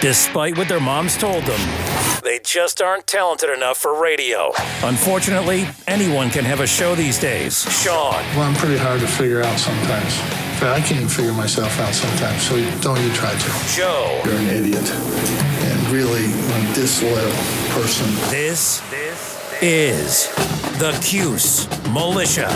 Despite what their moms told them, they just aren't talented enough for radio. Unfortunately, anyone can have a show these days. Sean. Well, I'm pretty hard to figure out sometimes. In fact, I can't even figure myself out sometimes, so don't you try to. Joe. You're an idiot and really a disloyal person. This is the Cuse Militia.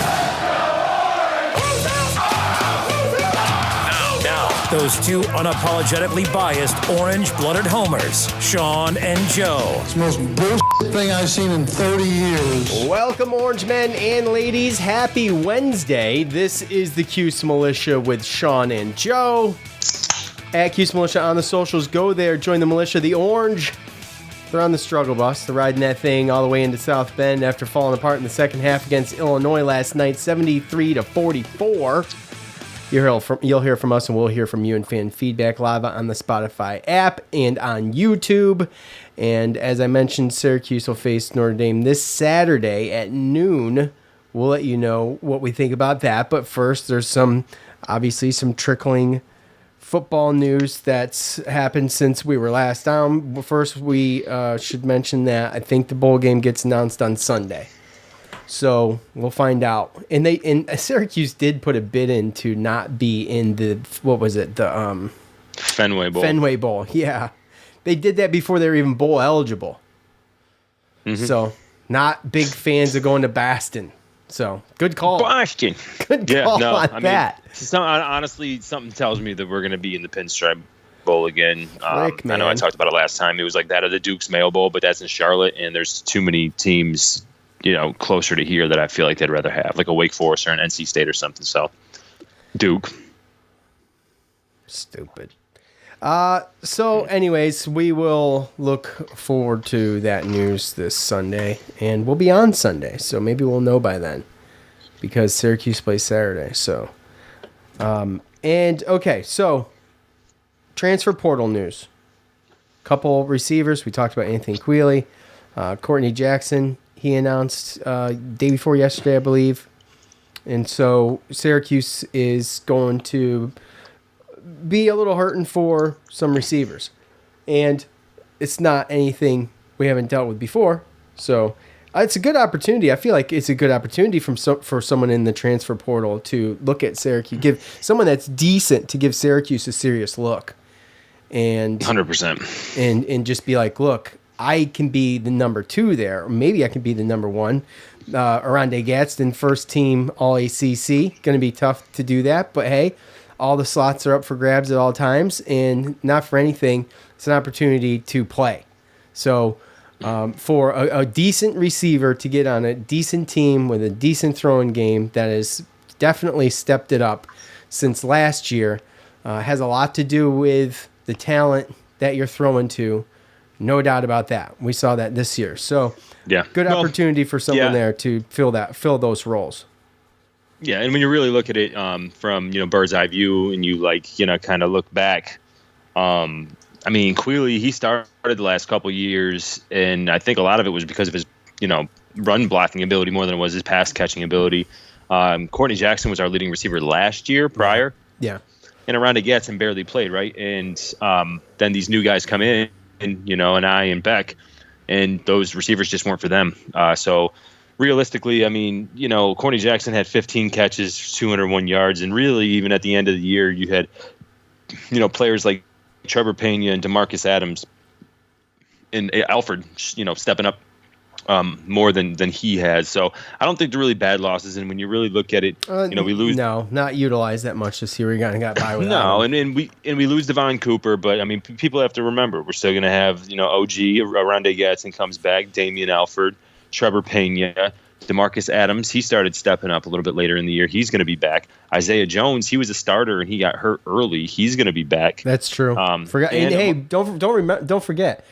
Now, those two unapologetically biased orange-blooded homers, Sean and Joe. It's the most bullshit thing I've seen in 30 years. Welcome, Orange men and ladies. Happy Wednesday. This is the Cuse Militia with Sean and Joe. At Cuse Militia on the socials. Go there, join the militia. The Orange, they're on the struggle bus. They're riding that thing all the way into South Bend after falling apart in the second half against Illinois last night, 73-44. You'll hear from us, and we'll hear from you in fan feedback live on the Spotify app and on YouTube. And as I mentioned, Syracuse will face Notre Dame this Saturday at noon. We'll let you know what we think about that. But first, there's obviously some trickling football news that's happened since we were last down. First, we should mention that I think the bowl game gets announced on Sunday. So we'll find out. And Syracuse did put a bid in to not be in the Fenway Bowl. Fenway Bowl, yeah. They did that before they were even bowl eligible. Mm-hmm. So not big fans of going to Boston. So good call. Boston. Good call on that. Honestly, something tells me that we're going to be in the Pinstripe Bowl again. I know I talked about it last time. It was like that of the Duke's Mayo Bowl, but that's in Charlotte, and there's too many teams, closer to here that I feel like they'd rather have, like a Wake Forest or an NC State or something. So, Duke. Stupid. So anyways, we will look forward to that news this Sunday, and we'll be on Sunday, so maybe we'll know by then, because Syracuse plays Saturday. So, so transfer portal news. Couple receivers. We talked about Anthony Quealy, Courtney Jackson. He announced day before yesterday, I believe. And so Syracuse is going to be a little hurting for some receivers. And it's not anything we haven't dealt with before. So it's a good opportunity. I feel like it's a good opportunity for someone in the transfer portal to look at Syracuse, give someone that's decent to give Syracuse a serious look. And 100%. And just be like, look, I can be the number 2 there. Or maybe I can be the number 1. Arande Gadsden, first team All-ACC. Going to be tough to do that. But, hey, all the slots are up for grabs at all times. And not for anything, it's an opportunity to play. So for a decent receiver to get on a decent team with a decent throwing game that has definitely stepped it up since last year, has a lot to do with the talent that you're throwing to. No doubt about that. We saw that this year. So, good opportunity for someone there to fill those roles. Yeah, and when you really look at it from bird's eye view, and you kind of look back, Quealy, he started the last couple years, and I think a lot of it was because of his run blocking ability more than it was his pass catching ability. Courtney Jackson was our leading receiver last year prior. Yeah. And Arande Gadsden barely played, right? And then these new guys come in. And I and Beck, and those receivers just weren't for them. So realistically, Courtney Jackson had 15 catches, 201 yards, and really even at the end of the year, you had, players like Trevor Pena and DeMarcus Adams and Alfred, stepping up more than he has. So I don't think they're really bad losses. And when you really look at it, we lose. No, not utilized that much this year. We got by with no, and we lose Devon Cooper. But people have to remember we're still going to have OG Arande Gadsden comes back, Damian Alford, Trevor Pena, DeMarcus Adams. He started stepping up a little bit later in the year. He's going to be back. Isaiah Jones, he was a starter and he got hurt early. He's going to be back. That's true. Don't forget.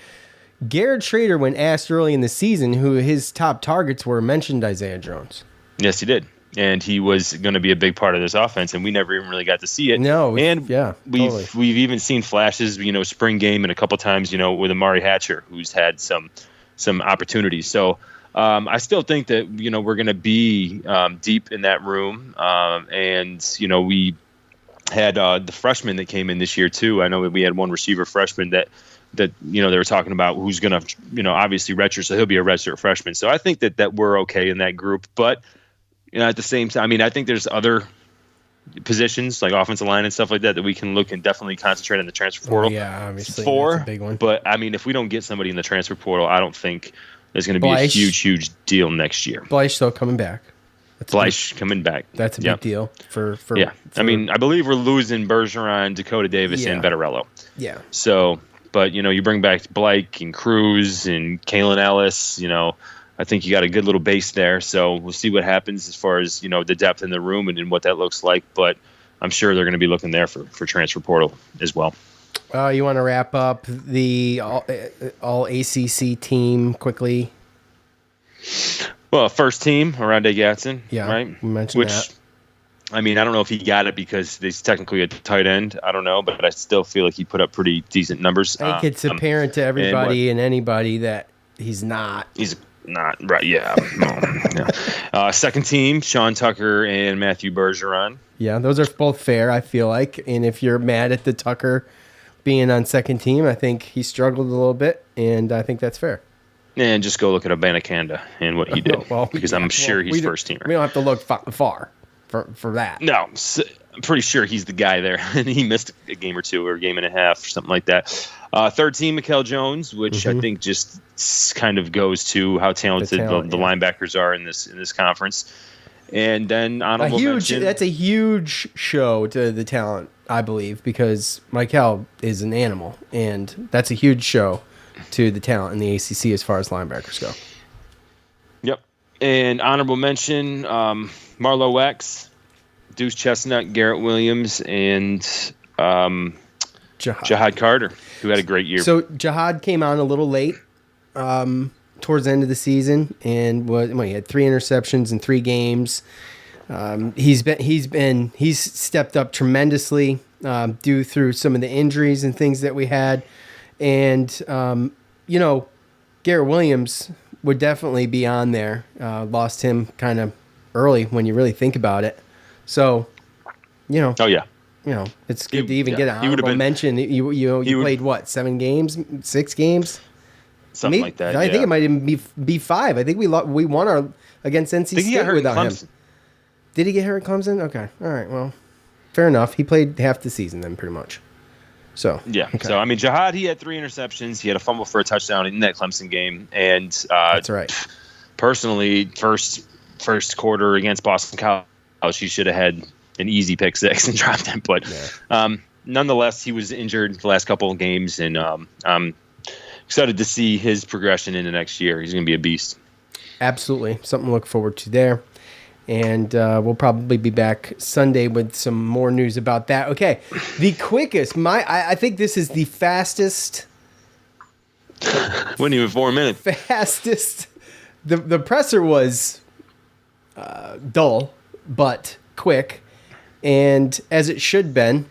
Garrett Schrader, when asked early in the season who his top targets were, mentioned Isaiah Jones. Yes, he did. And he was going to be a big part of this offense, and we never even really got to see it. No. We've even seen flashes, spring game and a couple times, with Amari Hatcher, who's had some opportunities. So I still think that, we're going to be deep in that room. We had the freshman that came in this year, too. I know that we had one receiver freshman that that they were talking about who's going to obviously redshirt, so he'll be a redshirt freshman. So I think that we're okay in that group. But at the same time, I mean, I think there's other positions like offensive line and stuff like that we can look and definitely concentrate on the transfer portal. Yeah, obviously that's a big one. But I mean, if we don't get somebody in the transfer portal, I don't think there's going to be a huge deal next year. Blyche still coming back. Blyche coming back. That's a big deal for. I mean, I believe we're losing Bergeron, Dakota Davis, and Vettorello. Yeah. So, but you bring back Blake and Cruz and Kalen Ellis. I think you got a good little base there. So we'll see what happens as far as the depth in the room and what that looks like. But I'm sure they're going to be looking there for transfer portal as well. You want to wrap up the all ACC team quickly? Well, first team, Oronde Gadsden, right? We mentioned that. I mean, I don't know if he got it because he's technically a tight end. I don't know, but I still feel like he put up pretty decent numbers. I think it's apparent to everybody and anybody that he's not. He's not, right, yeah. No. Second team, Sean Tucker and Matthew Bergeron. Yeah, those are both fair, I feel like. And if you're mad at the Tucker being on second team, I think he struggled a little bit, and I think that's fair. And just go look at Abanikanda and what he did, because I'm sure he's first teamer. We don't have to look far for that. No, I'm pretty sure he's the guy there, and he missed a game or two or a game and a half or something like that. Third team, Mikael Jones, which I think just kind of goes to how talented the linebackers are in this conference. And then honorable mention. That's a huge show to the talent, I believe, because Mikael is an animal, and that's a huge show to the talent in the ACC as far as linebackers go. Yep. And honorable mention, Marlo Wax, Deuce Chestnut, Garrett Williams, and Jihad Carter, who had a great year. So Jihad came on a little late towards the end of the season, and he had 3 interceptions in 3 games. He's stepped up tremendously due through some of the injuries and things that we had. And, Garrett Williams would definitely be on there. Lost him kind of early when you really think about it. So, Oh, yeah. It's good to even get an honorable mention. You played, what, 7 games, 6 games? Something like that, I think it might even be 5. I think we won against NC State without him. Did he get hurt at Clemson? Okay. All right, well, fair enough. He played half the season then pretty much. So yeah, okay. So I mean, Jihad, he had 3 interceptions. He had a fumble for a touchdown in that Clemson game, and that's right. Personally, first quarter against Boston College, he should have had an easy pick 6 and dropped him. But nonetheless, he was injured the last couple of games, and I'm excited to see his progression into next year. He's going to be a beast. Absolutely, something to look forward to there. And we'll probably be back Sunday with some more news about that. Okay, the quickest. I think this is the fastest. Wasn't even 4 minutes. Fastest. The presser was dull, but quick, and as it should have been,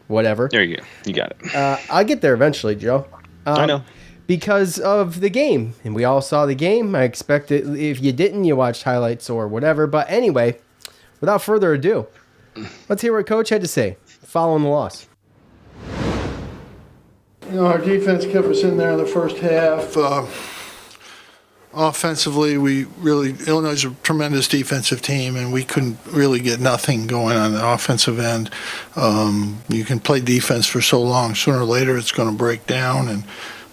whatever. There you go. You got it. I'll get there eventually, Joe. I know. Because of the game. And we all saw the game. I expect it. If you didn't, you watched highlights or whatever. But anyway, without further ado, let's hear what Coach had to say following the loss. Our defense kept us in there in the first half. Offensively, Illinois is a tremendous defensive team, and we couldn't really get nothing going on the offensive end. You can play defense for so long. Sooner or later, it's going to break down, and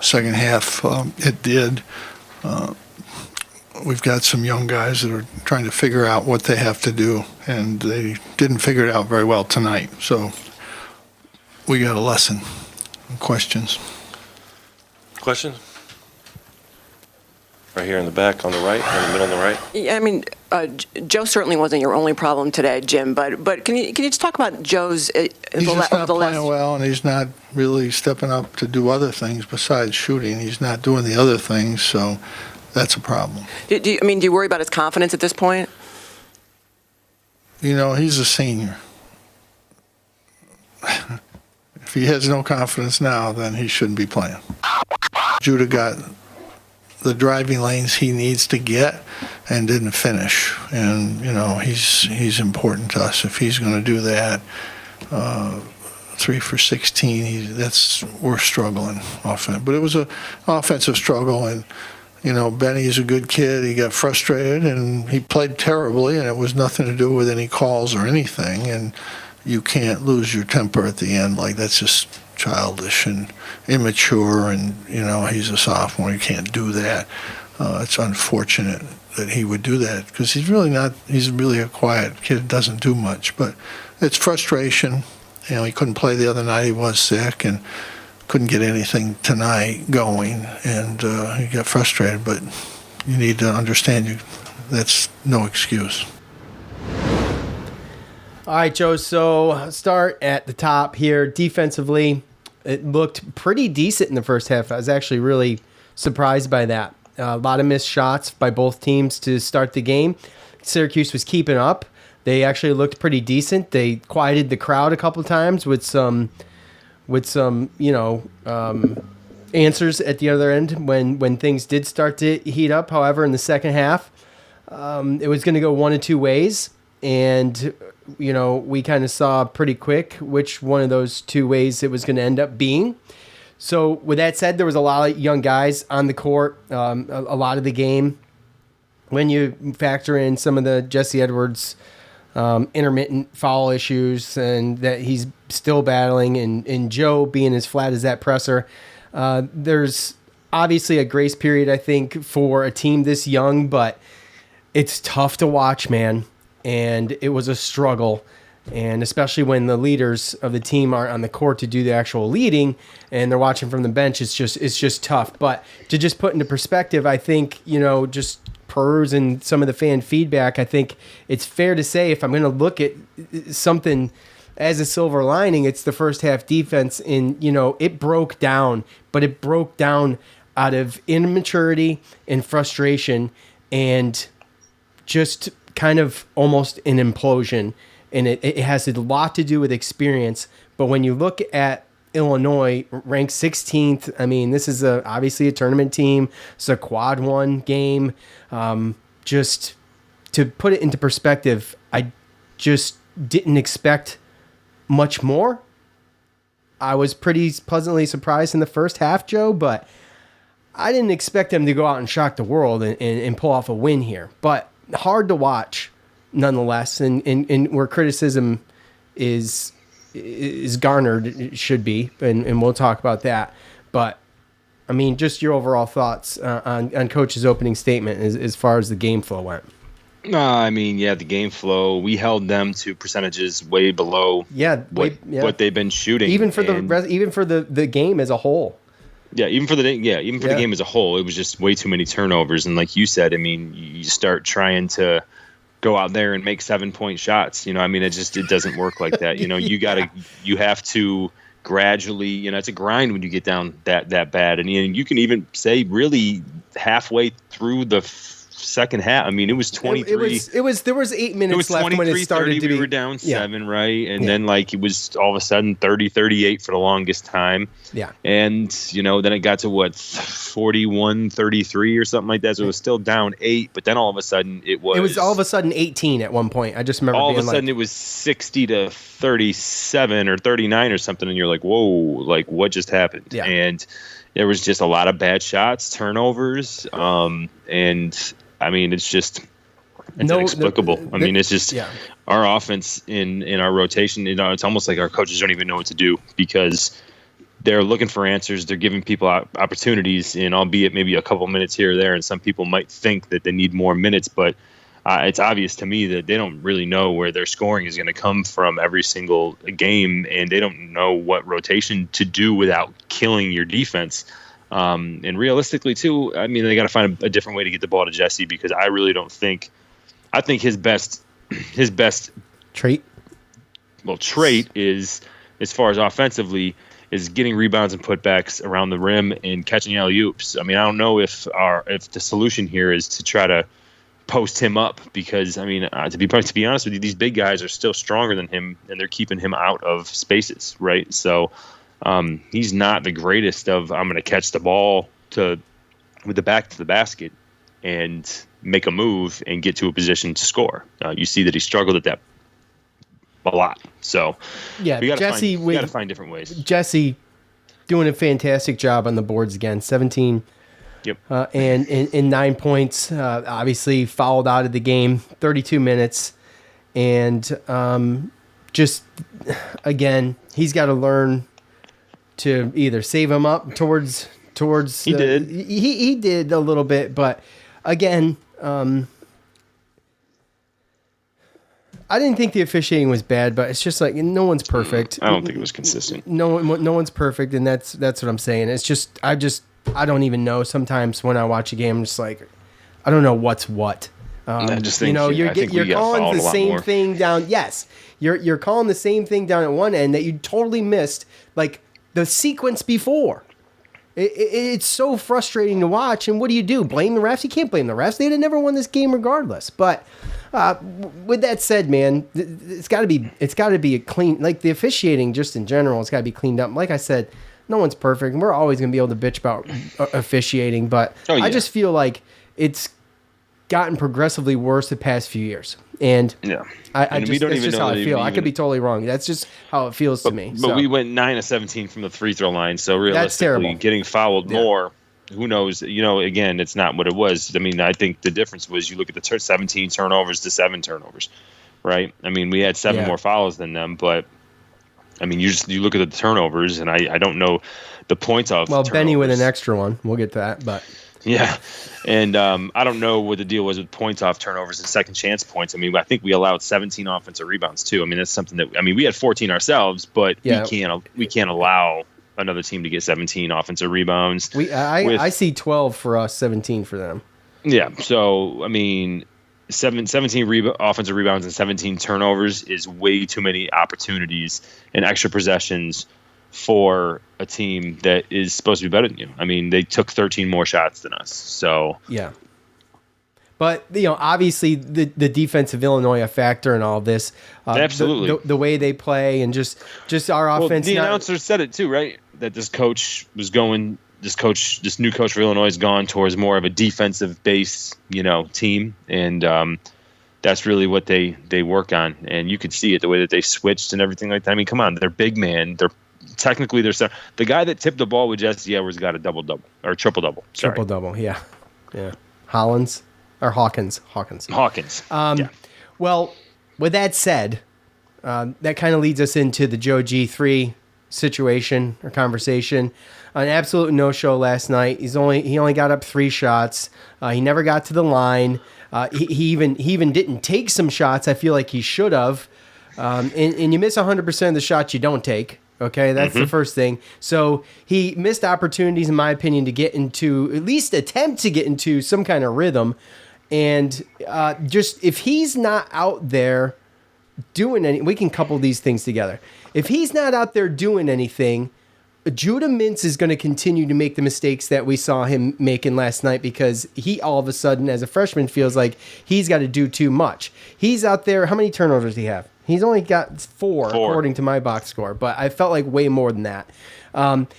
second half, it did. We've got some young guys that are trying to figure out what they have to do, and they didn't figure it out very well tonight. So we got a lesson. Questions? Questions? Right here in the back on the right, in the middle on the right. Yeah, I mean, Joe certainly wasn't your only problem today, Jim. But can you just talk about Joe's? He's just not playing well, and he's not really stepping up to do other things besides shooting. He's not doing the other things, so that's a problem. Do you worry about his confidence at this point? He's a senior. If he has no confidence now, then he shouldn't be playing. Judah got the driving lanes he needs to get and didn't finish. And, he's important to us. If he's going to do that, 3 for 16. We're struggling offense, but it was a offensive struggle, and Benny's a good kid. He got frustrated and he played terribly, and it was nothing to do with any calls or anything. And you can't lose your temper at the end. Like, that's just childish and immature, and he's a sophomore. You can't do that. It's unfortunate that he would do that, because he's really a quiet kid, doesn't do much. But it's frustration. He couldn't play the other night. He was sick and couldn't get anything tonight going, and he got frustrated. But you need to understand, that's no excuse. All right, Joe, so start at the top here. Defensively, it looked pretty decent in the first half. I was actually really surprised by that. A lot of missed shots by both teams to start the game. Syracuse was keeping up. They actually looked pretty decent. They quieted the crowd a couple times with some answers at the other end when things did start to heat up. However, in the second half, it was going to go one of two ways, and we kind of saw pretty quick which one of those two ways it was going to end up being. So with that said, there was a lot of young guys on the court a lot of the game. When you factor in some of the Jesse Edwards intermittent foul issues and that he's still battling, and Joe being as flat as that presser, there's obviously a grace period, I think, for a team this young, but it's tough to watch, man. And it was a struggle. And especially when the leaders of the team aren't on the court to do the actual leading and they're watching from the bench, it's just tough. But to just put into perspective, I think, just perusing some of the fan feedback, I think it's fair to say, if I'm going to look at something as a silver lining, it's the first half defense. It broke down, but it broke down out of immaturity and frustration and just kind of almost an implosion. And it has a lot to do with experience. But when you look at Illinois, ranked 16th, I mean, this is obviously a tournament team. It's a quad one game. Just to put it into perspective, I just didn't expect much more. I was pretty pleasantly surprised in the first half, Joe, but I didn't expect them to go out and shock the world and pull off a win here. But hard to watch nonetheless, and where criticism is garnered, it should be, and we'll talk about that. But I mean, just your overall thoughts on Coach's opening statement as far as the game flow went. The game flow, we held them to percentages way below what they've been shooting, even for the game as a whole. Yeah, even for the game as a whole, it was just way too many turnovers. And like you said, I mean, you start trying to go out there and make 7-point shots. It doesn't work like that. You have to gradually, it's a grind when you get down that bad. And you can even say really halfway through the second half. I mean, it was 23. There was 8 minutes left when it started 30, to be. We were down 7, right? And then it was all of a sudden 30-38 for the longest time. Yeah. And, then it got to 41-33 or something like that. So it was still down 8, but then all of a sudden it was all of a sudden 18 at one point. I just remember all of a sudden it was 60-37 or 39 or something. And you're like, whoa, like what just happened? Yeah. And there was just a lot of bad shots, turnovers. And I mean, it's inexplicable. It's just our offense in our rotation. It's almost like our coaches don't even know what to do, because they're looking for answers. They're giving people opportunities, and albeit maybe a couple minutes here or there, and some people might think that they need more minutes, but it's obvious to me that they don't really know where their scoring is going to come from every single game, and they don't know what rotation to do without killing your defense. And realistically, too, I mean, they got to find a different way to get the ball to Jesse, because I really don't think – I think his best trait is, as far as offensively, is getting rebounds and putbacks around the rim and catching alley-oops. I mean, I don't know if the solution here is to try to post him up, because, I mean, to be honest with you, these big guys are still stronger than him, and they're keeping him out of spaces, right? So – he's not the greatest of, I'm going to catch the ball with the back to the basket and make a move and get to a position to score. You see that he struggled at a lot. So yeah, we got Jesse to find different ways. Jesse doing a fantastic job on the boards again. 17. Yep. And 9 points. Obviously fouled out of the game. 32 minutes, and just again, he's got to learn to either save him up towards. He did. He did a little bit, but again, I didn't think the officiating was bad, but it's just like no one's perfect. I don't think it was consistent. No one's perfect, and that's what I'm saying. It's just I don't even know. Sometimes when I watch a game, I'm just like, I don't know what's what. I just think, you're calling the same thing down. Yes, you're calling the same thing down at one end that you totally missed, like the sequence before. It's so frustrating to watch. And what do? Blame the refs? You can't blame the refs. They'd have never won this game regardless. But with that said, man, it's got to be a clean, like the officiating just in general. It's got to be cleaned up. Like I said, no one's perfect, and we're always going to be able to bitch about officiating. But I just feel like it's gotten progressively worse the past few years. And yeah, that's just how I feel. I could be totally wrong. That's just how it feels to me. But we went 9 of 17 from the free throw line. So realistically, getting fouled more, who knows? Again, it's not what it was. I mean, I think the difference was you look at the 17 turnovers to 7 turnovers, right? I mean, we had 7 more fouls than them, but I mean, you look at the turnovers, and I don't know the points of. Well, Benny with an extra one. We'll get to that, but. Yeah, and I don't know what the deal was with points off turnovers and second chance points. I mean, I think we allowed 17 offensive rebounds too. I mean, that's something that we had 14 ourselves, but we can't allow another team to get 17 offensive rebounds. I see 12 for us, 17 for them. Yeah, so I mean, 17 offensive rebounds and 17 turnovers is way too many opportunities and extra possessions for a team that is supposed to be better than you. I mean, they took 13 more shots than us. So yeah, but obviously the defense of Illinois a factor in all of this. Absolutely, the way they play and just our offense. The announcer said it too, right? That this new coach for Illinois has gone towards more of a defensive base, team, and that's really what they work on. And you could see it the way that they switched and everything like that. I mean, come on, they're big man. Technically, the guy that tipped the ball with Jesse Edwards got a double-double or triple-double. Triple-double, yeah. Hawkins. Hawkins. Yeah. Well, with that said, that kind of leads us into the Joe G3 situation or conversation. An absolute no-show last night. He only got up 3 shots. He never got to the line. He even didn't take some shots. I feel like he should have. And you miss 100% of the shots you don't take. Okay, that's the first thing. So he missed opportunities, in my opinion, to get into, at least attempt to get into some kind of rhythm. And just if he's not out there doing we can couple these things together. If he's not out there doing anything, Judah Mintz is going to continue to make the mistakes that we saw him making last night because he all of a sudden, as a freshman, feels like he's got to do too much. He's out there. How many turnovers does he have? He's only got 4 according to my box score, but I felt like way more than that.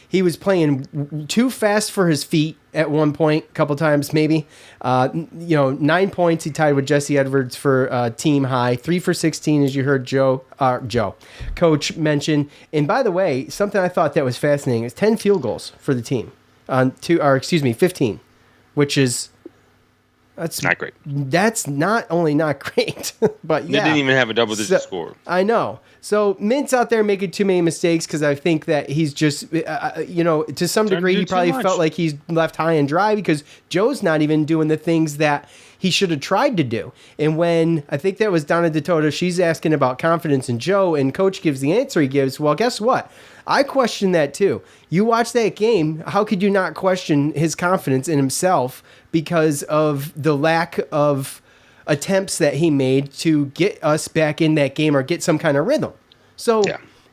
He was playing too fast for his feet at one point, a couple times maybe. 9 points he tied with Jesse Edwards for team high. 3 for 16, as you heard Coach mention. And by the way, something I thought that was fascinating is 10 field goals for the team. 15, which is... That's not great. That's not only not great, but yeah. They didn't even have a double-digit score. I know. So Mint's out there making too many mistakes because I think that he's just, to some degree, he probably felt like he's left high and dry because Joe's not even doing the things that he should have tried to do. And when I think that was Donna DeToto, she's asking about confidence in Joe, and Coach gives the answer he gives. Well, guess what? I question that too. You watch that game, how could you not question his confidence in himself because of the lack of attempts that he made to get us back in that game or get some kind of rhythm? So,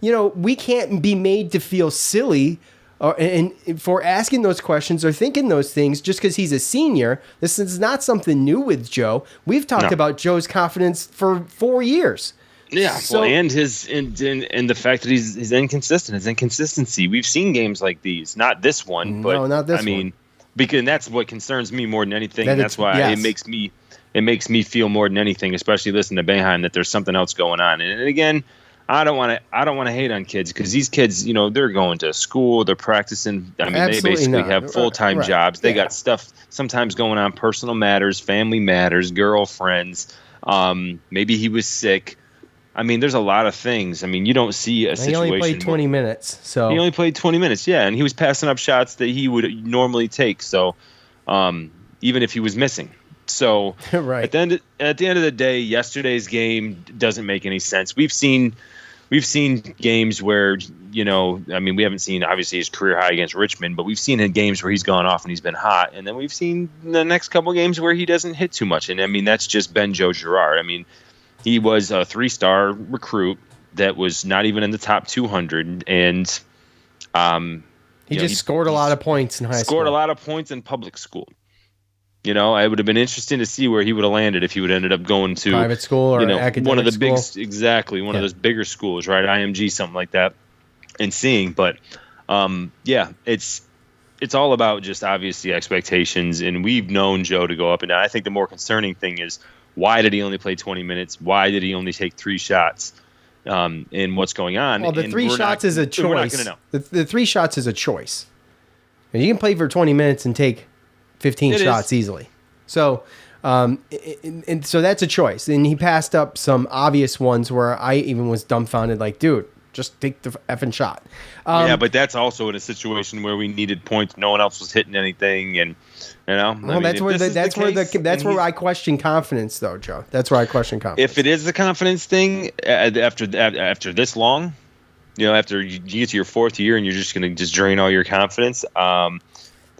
we can't be made to feel silly and for asking those questions or thinking those things just because he's a senior. This is not something new with Joe. We've talked about Joe's confidence for 4 years. Yeah, and his and the fact that he's inconsistent, his inconsistency. We've seen games like these, not this one, but not this one. Because that's what concerns me more than anything. That's why it makes me feel more than anything, especially listening to Boeheim, that there's something else going on. And again, I don't want to hate on kids because these kids, they're going to school, they're practicing. I mean, Absolutely they basically not. have full-time Right. jobs. They Yeah. got stuff sometimes going on, personal matters, family matters, girlfriends. Maybe he was sick. I mean, there's a lot of things. I mean, you don't see a situation. He only played 20 minutes, so he only played 20 minutes, yeah, and he was passing up shots that he would normally take. So, even if he was missing. So right. at the end of the day, yesterday's game doesn't make any sense. We've seen games where, I mean, we haven't seen obviously his career high against Richmond, but we've seen in games where he's gone off and he's been hot, and then we've seen the next couple games where he doesn't hit too much. And I mean, that's just been Joe Girard. I mean, he was a 3-star recruit that was not even in the top 200, and he scored a lot of points in high school. Scored a lot of points in public school. It would have been interesting to see where he would have landed if he would have ended up going to private school or academic one of the school. one of those bigger schools, right? IMG, something like that, and seeing. But it's all about just obviously expectations, and we've known Joe to go up and down. I think the more concerning thing is, why did he only play 20 minutes? Why did he only take 3 shots? And what's going on? Well, the 3 shots is a choice. We're not going to know. The 3 shots is a choice. And you can play for 20 minutes and take 15 shots easily. So, and so that's a choice. And he passed up some obvious ones where I even was dumbfounded, like, dude, just take the effing shot. But that's also in a situation where we needed points. No one else was hitting anything, and Well, that's where I question confidence, though, Joe. That's where I question confidence. If it is the confidence thing, after this long, after you get to your 4th year and you're just going to just drain all your confidence, then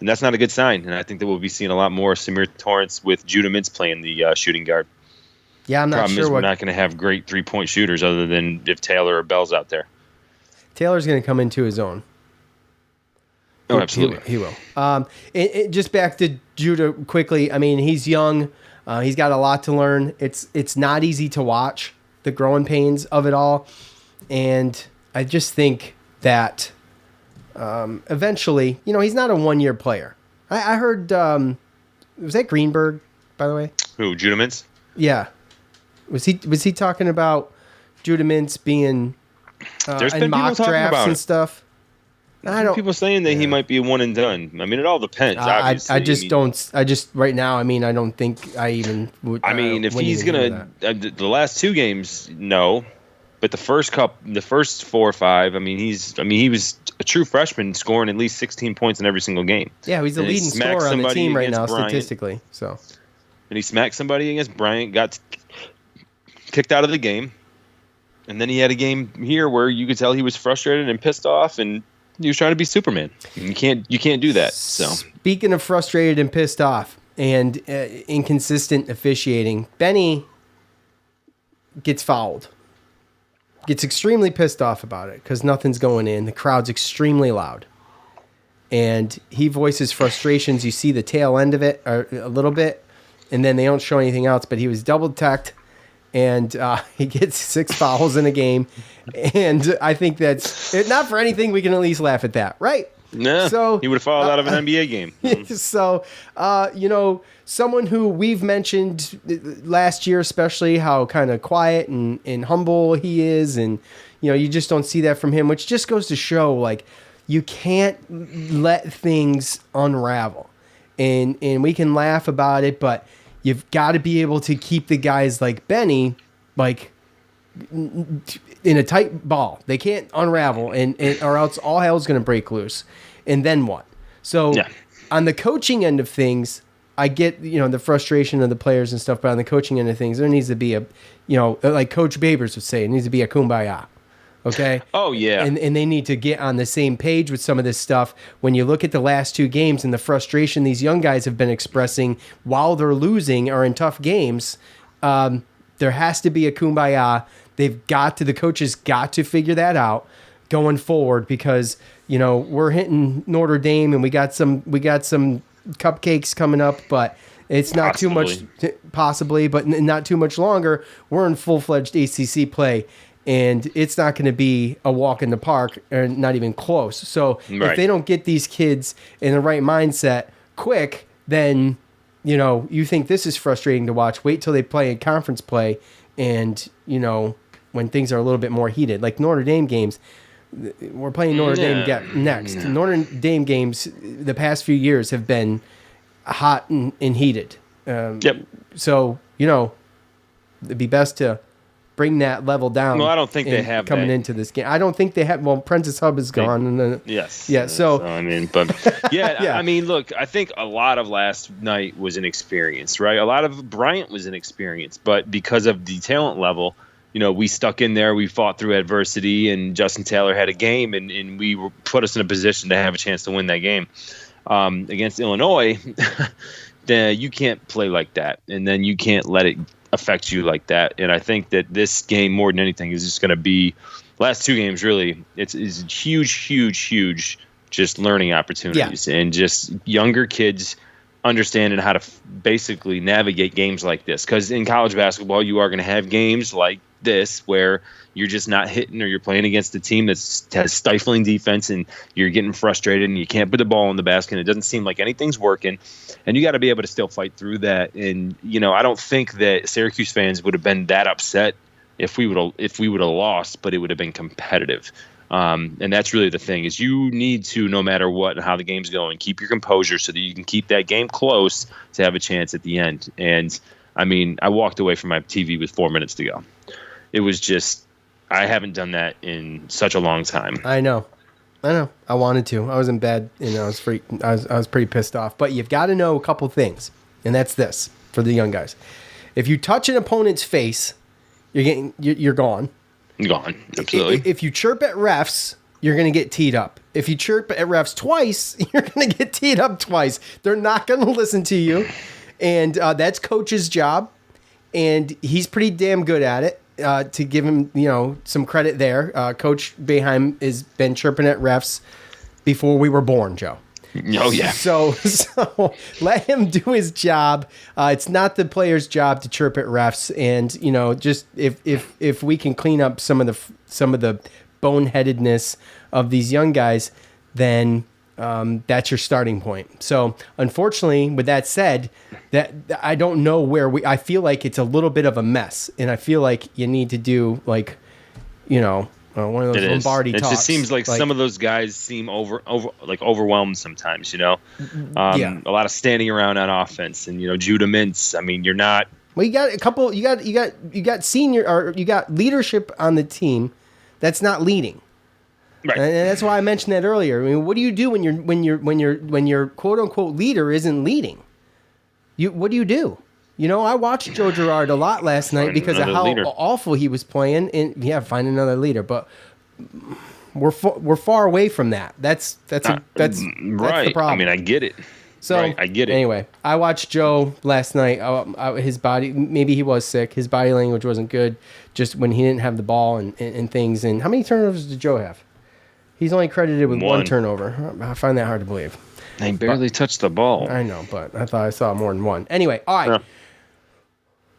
that's not a good sign. And I think that we'll be seeing a lot more Samir Torrance with Judah Mintz playing the shooting guard. Yeah, I'm not Problem sure is what. We're not going to have great 3-point shooters other than if Taylor or Bell's out there. Taylor's going to come into his own. Oh, absolutely. He will. Just back to Judah quickly. I mean, he's young. He's got a lot to learn. It's not easy to watch the growing pains of it all. And I just think that eventually, he's not a 1-year player. I heard, was that Greenberg, by the way? Who, Judah Mintz? Yeah. Was he talking about Judah Mintz being There's in been mock people talking drafts about and it. stuff? I don't. People saying that he might be a one and done. I mean, it all depends. Obviously. I just right now. I mean, I don't think I even would. I mean, if he's gonna the last 2 games, no, but the first 4 or 5. I mean, he was a true freshman, scoring at least 16 points in every single game. Yeah, he's the leading scorer on the team right now, statistically. So, and he smacked somebody against Bryant, got kicked out of the game, and then he had a game here where you could tell he was frustrated and pissed off, and he was trying to be Superman. You can't do that. So, speaking of frustrated and pissed off and inconsistent officiating, Benny gets fouled. Gets extremely pissed off about it because nothing's going in. The crowd's extremely loud. And he voices frustrations. You see the tail end of it a little bit, and then they don't show anything else. But he was double-teched, and he gets 6 fouls in a game. And I think that's not for anything. We can at least laugh at that, right? No, so he would have fouled out of an NBA game. So, someone who we've mentioned last year, especially how kind of quiet and humble he is, and you just don't see that from him, which just goes to show like you can't let things unravel, and we can laugh about it, but you've got to be able to keep the guys like Benny like in a tight ball. They can't unravel, and or else all hell's going to break loose. And then what? So on the coaching end of things, I get the frustration of the players and stuff, but on the coaching end of things, there needs to be a like Coach Babers would say, it needs to be a kumbaya. Okay. Oh yeah. And they need to get on the same page with some of this stuff. When you look at the last 2 games and the frustration these young guys have been expressing while they're losing or in tough games, there has to be a kumbaya. The coaches got to figure that out going forward, because we're hitting Notre Dame and we got some cupcakes coming up, but it's not too much, possibly, but not too much longer. We're in full-fledged ACC play, and it's not going to be a walk in the park, or not even close. So if they don't get these kids in the right mindset quick, then you think this is frustrating to watch. Wait till they play in conference play, and when things are a little bit more heated. Like Notre Dame games, we're playing Notre Dame next. Notre Dame games the past few years have been hot and heated. So, it'd be best to bring that level down. Well, I don't think they have coming that. into this game. I don't think they have. Well, Prentice Hub is gone. And then, yes. Yeah. So I mean, I mean, look, I think a lot of last night was an experience, right? A lot of Bryant was an experience, but because of the talent level, we stuck in there, we fought through adversity, and Justin Taylor had a game, and put us in a position to have a chance to win that game. Against Illinois, then you can't play like that, and then you can't let it affect you like that. And I think that this game, more than anything, is just going to be last two games. Really, it's huge, just learning opportunities and just younger kids understanding how to basically navigate games like this. Because in college basketball, you are going to have games like this where you're just not hitting, or you're playing against a team that has stifling defense, and you're getting frustrated and you can't put the ball in the basket, and it doesn't seem like anything's working, and you got to be able to still fight through that. And I don't think that Syracuse fans would have been that upset if we would have lost, but it would have been competitive. And that's really the thing, is you need to, no matter what and how the game's going, keep your composure so that you can keep that game close to have a chance at the end. And I mean, I walked away from my TV with 4 minutes to go. It was just, I haven't done that in such a long time. I know. I wanted to. I was in bed. I was pretty pissed off. But you've got to know a couple things, and that's this for the young guys. If you touch an opponent's face, you're gone. Gone. Absolutely. If you chirp at refs, you're going to get teed up. If you chirp at refs twice, you're going to get teed up twice. They're not going to listen to you, and that's coach's job, and he's pretty damn good at it. To give him, some credit there. Coach Boeheim has been chirping at refs before we were born, Joe. Oh, yeah. So let him do his job. It's not the player's job to chirp at refs. And, just if we can clean up some of the boneheadedness of these young guys, then that's your starting point. So unfortunately, with that said, that I don't know I feel like it's a little bit of a mess, and I feel like you need to do one of those Lombardi talks. It just seems like some of those guys seem overwhelmed sometimes. A lot of standing around on offense, and Judah Mintz. I mean, you're not. Well, you got a couple. You got senior, or you got leadership on the team that's not leading. Right. And that's why I mentioned that earlier. I mean, what do you do when your quote unquote leader isn't leading? What do you do? I watched Joe Girard a lot last night because of how awful he was playing. And find another leader. But we're far away from that. That's right. the problem. I mean, I get it. So right, I get it. Anyway, I watched Joe last night. His body, maybe he was sick. His body language wasn't good. Just when he didn't have the ball and things. And how many turnovers did Joe have? He's only credited with one turnover. I find that hard to believe. They barely touched the ball. I know, but I thought I saw more than one. Anyway, all right. Yeah.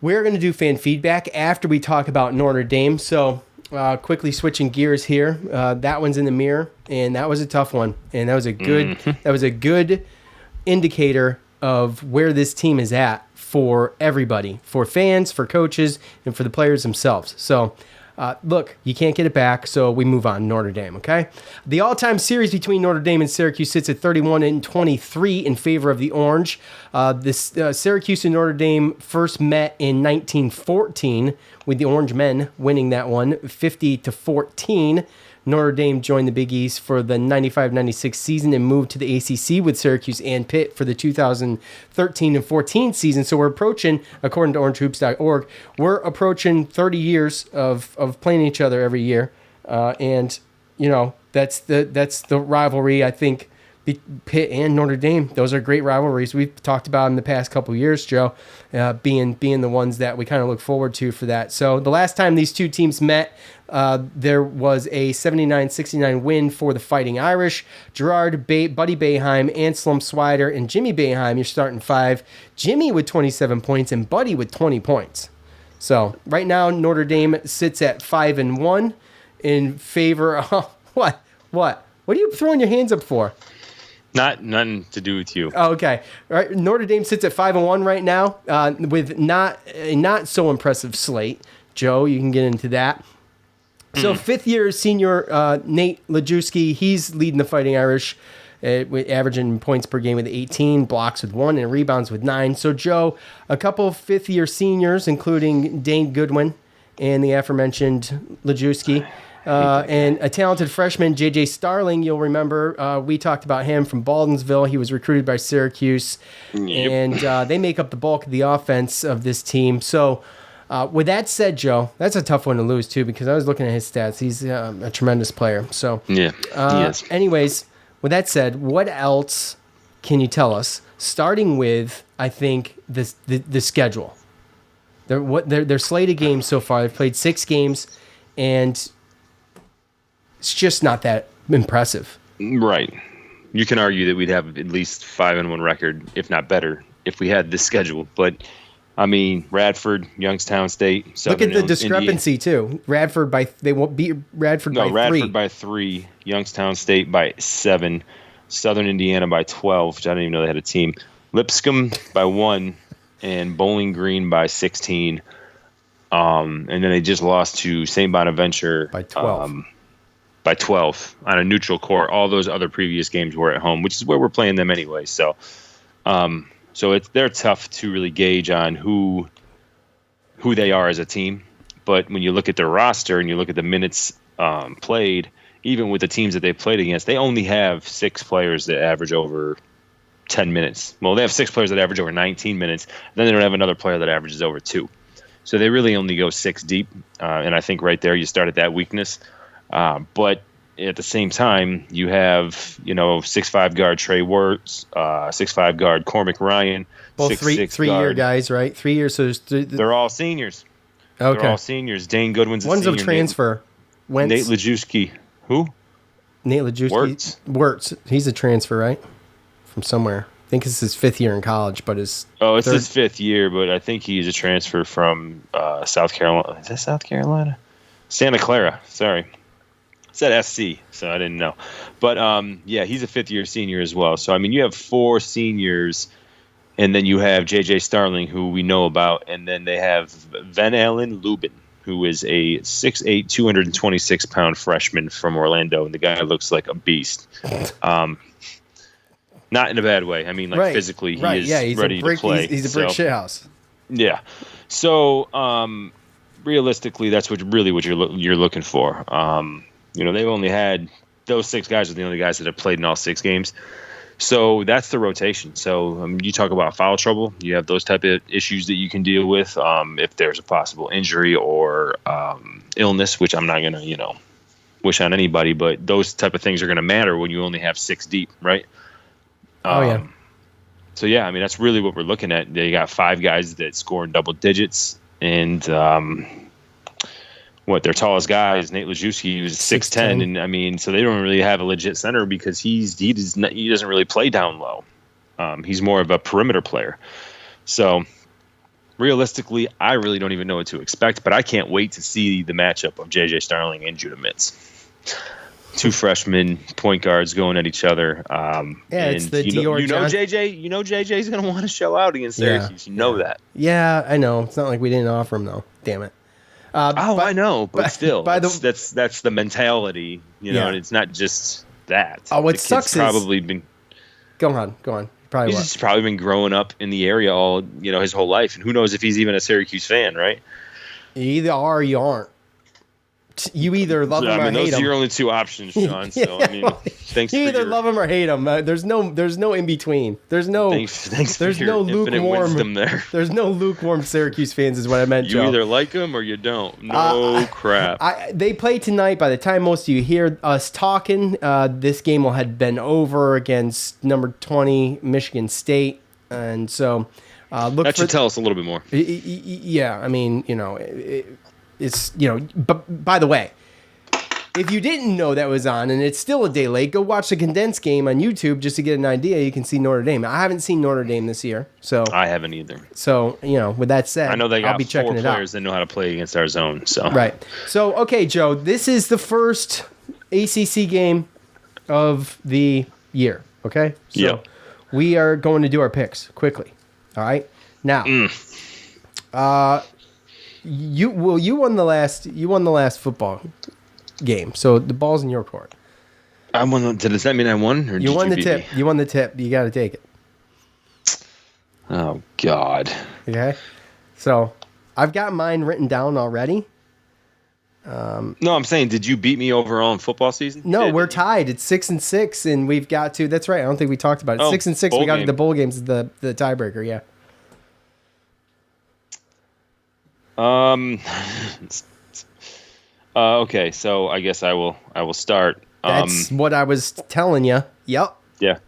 We're going to do fan feedback after we talk about Notre Dame. So quickly switching gears here. That one's in the mirror, and that was a tough one. And that was a good indicator of where this team is at for everybody, for fans, for coaches, and for the players themselves. So look, you can't get it back, so we move on. Notre Dame, okay? The all-time series between Notre Dame and Syracuse sits at 31-23 in favor of the Orange. Syracuse and Notre Dame first met in 1914, with the Orange men winning that one 50-14. Notre Dame joined the Big East for the 95-96 season and moved to the ACC with Syracuse and Pitt for the 2013 and 14 season. So we're approaching, according to orangehoops.org, we're approaching 30 years of playing each other every year. And, that's the rivalry, I think, Pitt and Notre Dame. Those are great rivalries. We've talked about in the past couple of years, Joe, being the ones that we kind of look forward to for that. So the last time these two teams met, there was a 79-69 win for the Fighting Irish. Girard, Buddy Boeheim, Anselm Swider, and Jimmy Boeheim, you're starting five. Jimmy with 27 points and Buddy with 20 points. So right now, Notre Dame sits at 5-1 in favor of what? What are you throwing your hands up for? Nothing to do with you. Oh, okay. All right. Notre Dame sits at 5-1 right now, with not so impressive slate. Joe, you can get into that. So fifth-year senior Nate Lajewski, he's leading the Fighting Irish, averaging points per game with 18, blocks with 1, and rebounds with 9. So, Joe, a couple of fifth-year seniors, including Dane Goodwin and the aforementioned Lajewski, and a talented freshman, J.J. Starling. You'll remember we talked about him from Baldensville. He was recruited by Syracuse, and they make up the bulk of the offense of this team. So, with that said, Joe, that's a tough one to lose, too, because I was looking at his stats. He's a tremendous player. So, yeah, he is. Anyways, with that said, what else can you tell us? Starting with, I think, the schedule. Their slate of games so far. They've played 6 games, and it's just not that impressive. Right. You can argue that we'd have at least 5-1 record, if not better, if we had this schedule. But I mean, Radford, Youngstown State, Southern Look at the discrepancy too. They won't beat Radford by 3. Radford by 3, Youngstown State by 7, Southern Indiana by 12, which I didn't even know they had a team. Lipscomb by 1, and Bowling Green by 16. And then they just lost to St. Bonaventure by 12. By 12 on a neutral court. All those other previous games were at home, which is where we're playing them anyway. So, they're tough to really gauge on who they are as a team. But when you look at their roster and you look at the minutes played, even with the teams that they played against, they only have 6 players that average over 10 minutes. Well, they have 6 players that average over 19 minutes. Then they don't have another player that averages over 2. So they really only go 6 deep. And I think right there you start at that weakness. But at the same time, you have, 6'5" guard Trey Wirtz, 6'5" guard Cormac Ryan. Both 3-year guys, right? 3 years. So they're all seniors. Okay. They're all seniors. Dane Goodwin's One's a senior. One's a transfer. Nate Lajewski. Who? Nate Lajewski. Wirtz. He's a transfer, right? From somewhere. I think it's his 5th year in college, but it's his 5th year, but I think he's a transfer from South Carolina. Is that South Carolina? Santa Clara. Sorry. It said SC, so I didn't know. But, he's a 5th-year senior as well. So, I mean, you have 4 seniors, and then you have J.J. Starling, who we know about, and then they have Van Allen Lubin, who is a 6'8", 226-pound freshman from Orlando, and the guy looks like a beast. Not in a bad way. I mean, physically, he is ready to play. He's a brick shithouse. Yeah. So, realistically, that's what you're looking for. They've only had those 6 guys are the only guys that have played in all 6 games. So that's the rotation. So you talk about foul trouble. You have those type of issues that you can deal with if there's a possible injury or illness, which I'm not going to, wish on anybody. But those type of things are going to matter when you only have 6 deep, right? So, yeah, I mean, that's really what we're looking at. They got 5 guys that score in double digits. And their tallest guy is Nate Lajewski. He was 6'10", and I mean, so they don't really have a legit center because he doesn't really play down low. He's more of a perimeter player. So realistically, I really don't even know what to expect, but I can't wait to see the matchup of J.J. Starling and Judah Mitz. 2 freshmen point guards going at each other. It's the Dior. JJ's going to want to show out against Syracuse. You know that. Yeah, I know. It's not like we didn't offer him though. Damn it. I know, but still, that's the mentality, and it's not just that. What sucks probably been. Go on. He's probably been growing up in the area all, his whole life, and who knows if he's even a Syracuse fan, right? You either are or you aren't. You either love him or hate him. Those are your only 2 options, Sean. So thanks. You either love him or hate him. There's no in between. There's no. Thanks there's for no your lukewarm. Wisdom there. There's no lukewarm Syracuse fans, is what I meant, Joe. You either like them or you don't. No crap. They play tonight. By the time most of you hear us talking, this game will have been over against number 20 Michigan State, and so that should tell us a little bit more. Yeah, I mean, it's But by the way, if you didn't know that was on and it's still a day late, go watch the condensed game on YouTube just to get an idea. You can see Notre Dame. I haven't seen Notre Dame this year, so I haven't either. So with that said, I know they got I'll be checking 4 players that know how to play against our zone. So right. So okay, Joe, this is the first ACC game of the year. Okay, so we are going to do our picks quickly. All right, now, you won the last football game. So the ball's in your court. I won. Does that mean I won? Or You won the beat tip. me? You won the tip. You got to take it. Oh God. Okay. So I've got mine written down already. No, I'm saying, did you beat me overall in football season? No, we're tied. It's 6-6, and we've got to. That's right. I don't think we talked about it. 6-6. We got to the bowl games. The tiebreaker. Yeah. Okay, so I guess I will start. That's what I was telling you. Yep. Yeah.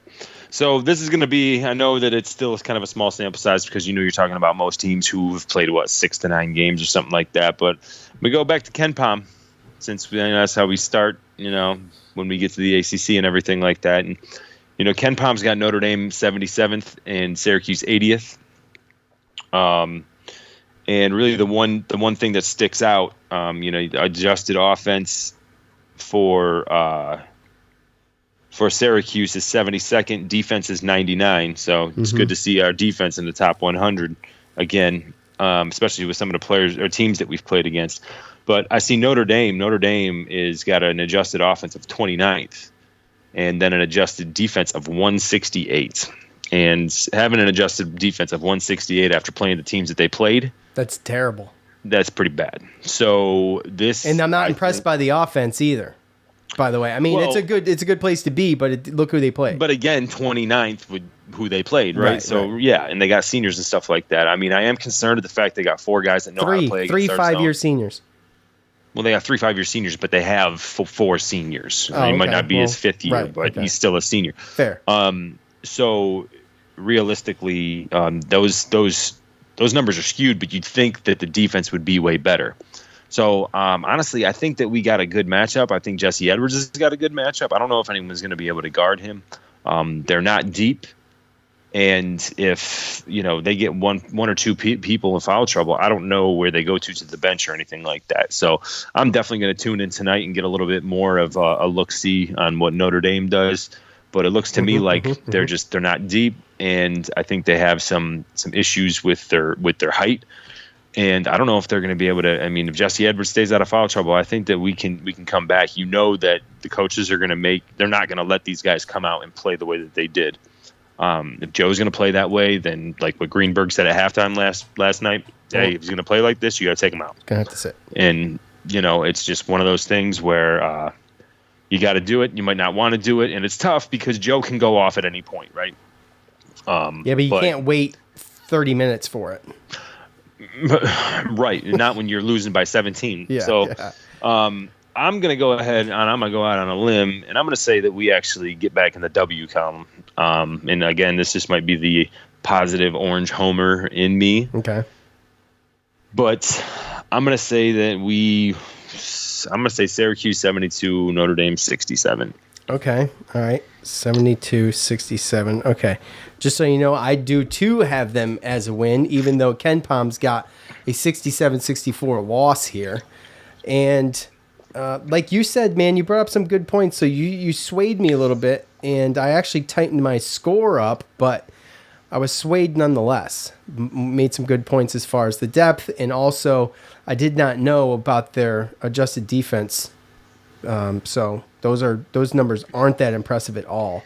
So this is going to be, I know that it's still kind of a small sample size because you're talking about most teams who've played, 6 to 9 games or something like that. But we go back to Ken Pom, since that's how we start, when we get to the ACC and everything like that. And, Ken Pom's got Notre Dame 77th and Syracuse 80th. And really the one thing that sticks out, adjusted offense for Syracuse is 72nd, defense is 99. So it's good to see our defense in the top 100 again, especially with some of the players or teams that we've played against. But I see Notre Dame. Notre Dame is got an adjusted offense of 29th, and then an adjusted defense of 168. And having an adjusted defense of 168 after playing the teams that they played, that's terrible. That's pretty bad. So this, and I'm not impressed by the offense either. By the way, I mean, it's a good place to be, but look who they played. But again, 29th with who they played, right? So yeah, and they got seniors and stuff like that. I mean, I am concerned at the fact they got 4 guys that know how to play. Three 5-year seniors. Well, they got 3 5-year seniors, but they have 4 seniors. Oh, he might not be his 5th year, but he's still a senior. Fair. So realistically, those numbers are skewed, but you'd think that the defense would be way better. So honestly, I think that we got a good matchup. I think Jesse Edwards has got a good matchup. I don't know if anyone's going to be able to guard him. They're not deep, and if they get one or two people in foul trouble, I don't know where they go to the bench or anything like that. So I'm definitely going to tune in tonight and get a little bit more of a look-see on what Notre Dame does. But it looks to me like they're not deep, and I think they have some issues with their height. And I don't know if they're going to be able to. I mean, if Jesse Edwards stays out of foul trouble, I think that we can come back. That the coaches are going to they're not going to let these guys come out and play the way that they did. If Joe's going to play that way, then like what Greenberg said at halftime last night, hey, if he's going to play like this, you got to take him out. Gonna have to sit. And it's just one of those things where you got to do it. You might not want to do it, and it's tough because Joe can go off at any point, right? But you can't wait 30 minutes for it. Right, not when you're losing by 17. I'm going to go ahead and I'm going to go out on a limb, and I'm going to say that we actually get back in the W column. And again, this just might be the positive orange homer in me. Okay. But I'm going to say that I'm going to say Syracuse 72, Notre Dame 67. Okay. All right. 72-67. Okay. Just so you know, I do too have them as a win, even though Ken Pom's got a 67-64 loss here. And like you said, man, you brought up some good points. So you swayed me a little bit, and I actually tightened my score up, but I was swayed nonetheless. Made some good points as far as the depth, and also I did not know about their adjusted defense. So those numbers aren't that impressive at all.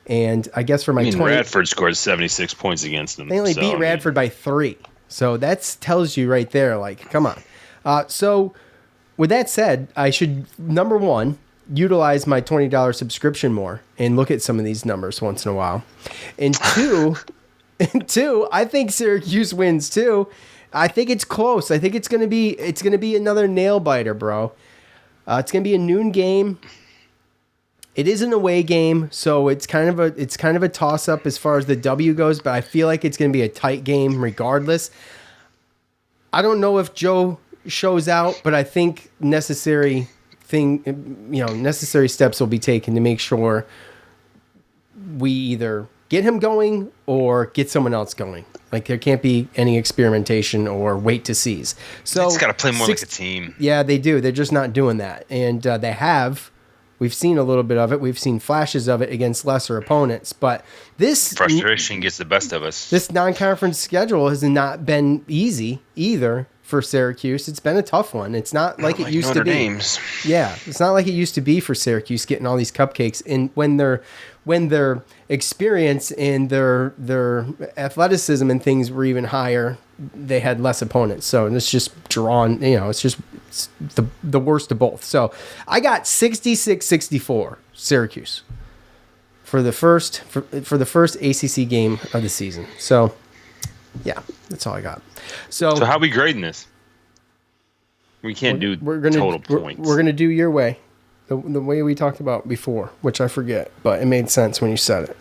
And I guess for my Radford scored 76 points against them. They only beat Radford by 3. So that tells you right there, like, come on. So with that said, I should, number one, utilize my $20 subscription more and look at some of these numbers once in a while. And two, I think Syracuse wins too. I think it's close. I think it's gonna be another nail biter, bro. It's gonna be a noon game. It is an away game, so it's kind of a toss up as far as the W goes. But I feel like it's gonna be a tight game regardless. I don't know if Joe shows out, but I think necessary steps will be taken to make sure we either get him going or get someone else going. Like, there can't be any experimentation or wait to seize. So it's got to play more like a team. Yeah, they do. They're just not doing that. And they have. We've seen a little bit of it. We've seen flashes of it against lesser opponents. But this frustration gets the best of us. This non-conference schedule has not been easy either for Syracuse. It's been a tough one. It's not like it used to be. Dame's. Yeah, it's not like it used to be for Syracuse getting all these cupcakes. And when their experience and their athleticism and things were even higher, they had less opponents. So it's just drawn, it's the worst of both. So I got 66-64 Syracuse for the first ACC game of the season. So yeah, that's all I got. So how are we grading this? We can't do total points. We're gonna do your way, the way we talked about before, which I forget, but it made sense when you said it.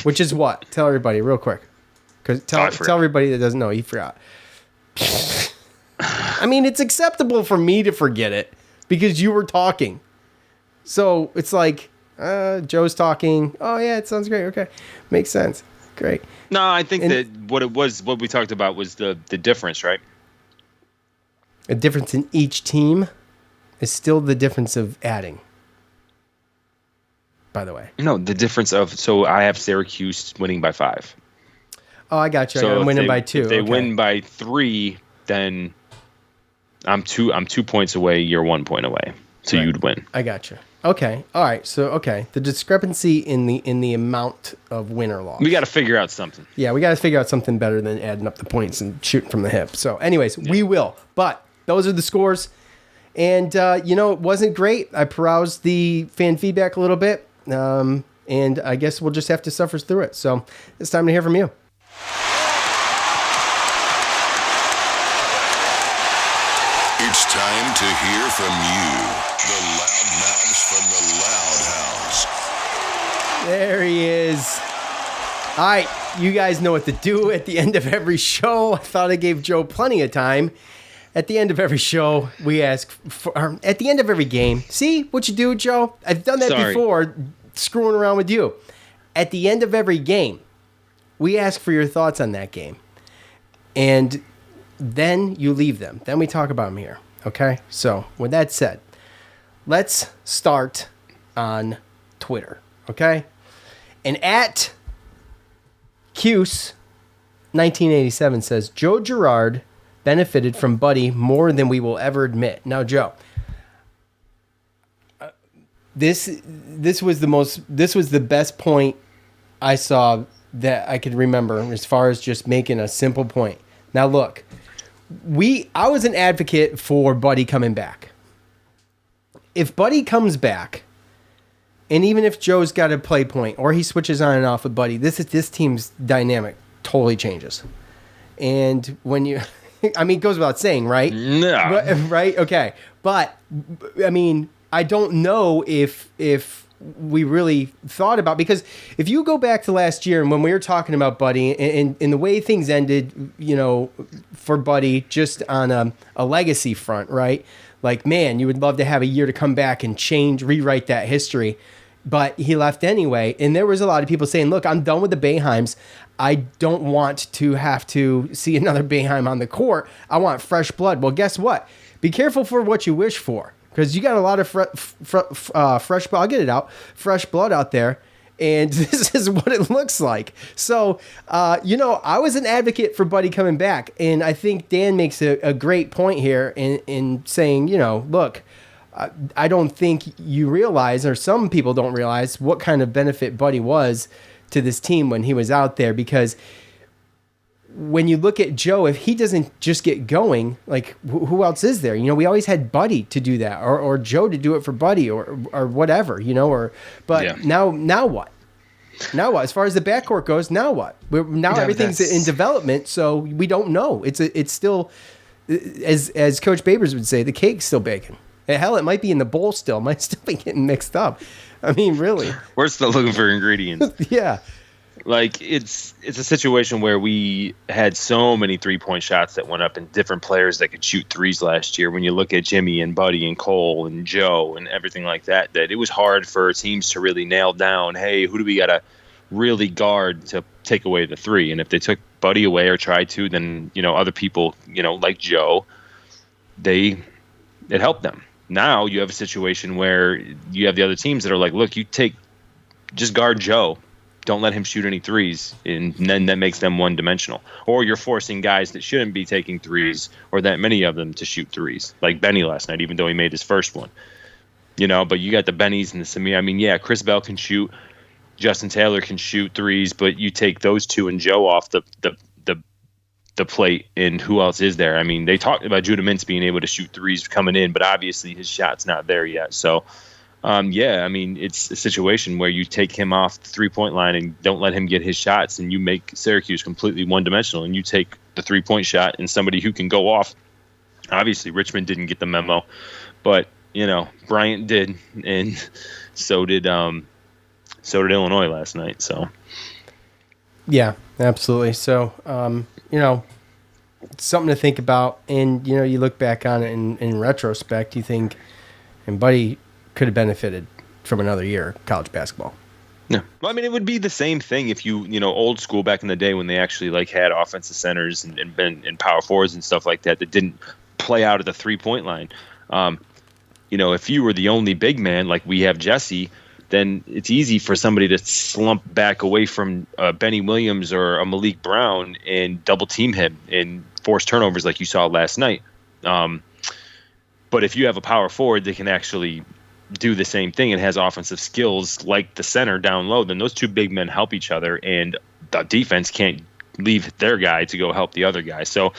Which is what? Tell everybody real quick, because tell everybody that doesn't know. You forgot. I mean, it's acceptable for me to forget it because you were talking. So it's like Joe's talking. Oh yeah, it sounds great. Okay, makes sense. Great. No, I think that what we talked about was the difference, right? A difference in each team is still the difference of adding. By the way. No, the difference of, so I have Syracuse winning by 5. Oh, I got you. So I'm winning by 2. If they win by 3, then I'm 2 points away, you're 1 point away. So right. You'd win. I got you. Okay. All right. So the discrepancy in the amount of win or loss. We got to figure out something. Yeah, we got to figure out something better than adding up the points and shooting from the hip. So anyways, we will. But those are the scores. And, it wasn't great. I perused the fan feedback a little bit. And I guess we'll just have to suffer through it. So it's time to hear from you. It's time to hear from you, the loudmouths from the Loud House. There he is. All right, you guys know what to do at the end of every show. I thought I gave Joe plenty of time. At the end of every show, we ask for, at the end of every game. See what you do, Joe? I've done that before, screwing around with you. At the end of every game, we ask for your thoughts on that game. And then you leave them. Then we talk about them here. Okay? So, with that said, let's start on Twitter. Okay? And at Cuse 1987 says, Joe Girard benefited from Buddy more than we will ever admit. Now, Joe, this was the best point I saw that I could remember as far as just making a simple point. Now, look, I was an advocate for Buddy coming back. If Buddy comes back, and even if Joe's got a play point or he switches on and off with Buddy, this team's dynamic totally changes. And when you I mean, it goes without saying, right? No. But, right? Okay. But, I mean, I don't know if we really thought about, because if you go back to last year and when we were talking about Buddy and the way things ended, for Buddy just on a legacy front, right? Like, man, you would love to have a year to come back and rewrite that history. But he left anyway. And there was a lot of people saying, look, I'm done with the Boeheims. I don't want to have to see another Boeheim on the court. I want fresh blood. Well, guess what? Be careful for what you wish for, because you got a lot of fresh blood. I'll get it out. Fresh blood out there. And this is what it looks like. So, I was an advocate for Buddy coming back. And I think Dan makes a great point here in saying, look, I don't think you realize, or some people don't realize, what kind of benefit Buddy was to this team when he was out there. Because when you look at Joe, if he doesn't just get going, like who else is there? We always had Buddy to do that, or Joe to do it for Buddy, or whatever, but now what? Now what? As far as the backcourt goes, now what? Everything's in development, so we don't know. It's still, as Coach Babers would say, the cake's still baking. Hell, it might be in the bowl still. Might still be getting mixed up. I mean, really. We're still looking for ingredients. Yeah. Like, it's a situation where we had so many 3-point shots that went up and different players that could shoot threes last year. When you look at Jimmy and Buddy and Cole and Joe and everything like that, that it was hard for teams to really nail down, hey, who do we got to really guard to take away the three? And if they took Buddy away or tried to, then, other people, like Joe, it helped them. Now you have a situation where you have the other teams that are like, look, just guard Joe. don't let him shoot any threes, and then that makes them one-dimensional. Or you're forcing guys that shouldn't be taking threes, or that many of them, to shoot threes, like Benny last night, even though he made his first one. But you got the Bennies and the Samir. I mean, yeah, Chris Bell can shoot, Justin Taylor can shoot threes, but you take those two and Joe off the plate, and who else is there? I mean, they talked about Judah Mintz being able to shoot threes coming in, but obviously his shot's not there yet. So, I mean, it's a situation where you take him off the three-point line and don't let him get his shots, and you make Syracuse completely one-dimensional, and you take the three-point shot and somebody who can go off. Obviously, Richmond didn't get the memo, but, Bryant did, and so did Illinois last night. So, yeah, absolutely. So, it's something to think about, and you look back on it in retrospect, you think, and Buddy could have benefited from another year of college basketball. Yeah, well, I mean, it would be the same thing if old school back in the day when they actually had offensive centers and power forwards and stuff like that didn't play out at the 3-point line. If you were the only big man like we have Jesse, then it's easy for somebody to slump back away from Benny Williams or a Malik Brown and double team him and force turnovers like you saw last night. But if you have a power forward that can actually do the same thing and has offensive skills like the center down low, then those two big men help each other, and the defense can't leave their guy to go help the other guy. So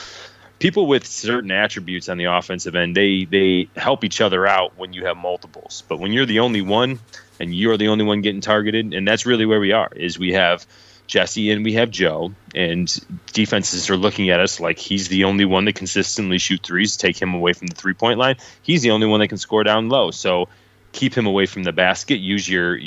people with certain attributes on the offensive end, they help each other out when you have multiples. But when you're the only one and you're the only one getting targeted, and that's really where we are, is we have Jesse and we have Joe, and defenses are looking at us like he's the only one that consistently shoot threes. Take him away from the 3-point line. He's the only one that can score down low. So keep him away from the basket. Use your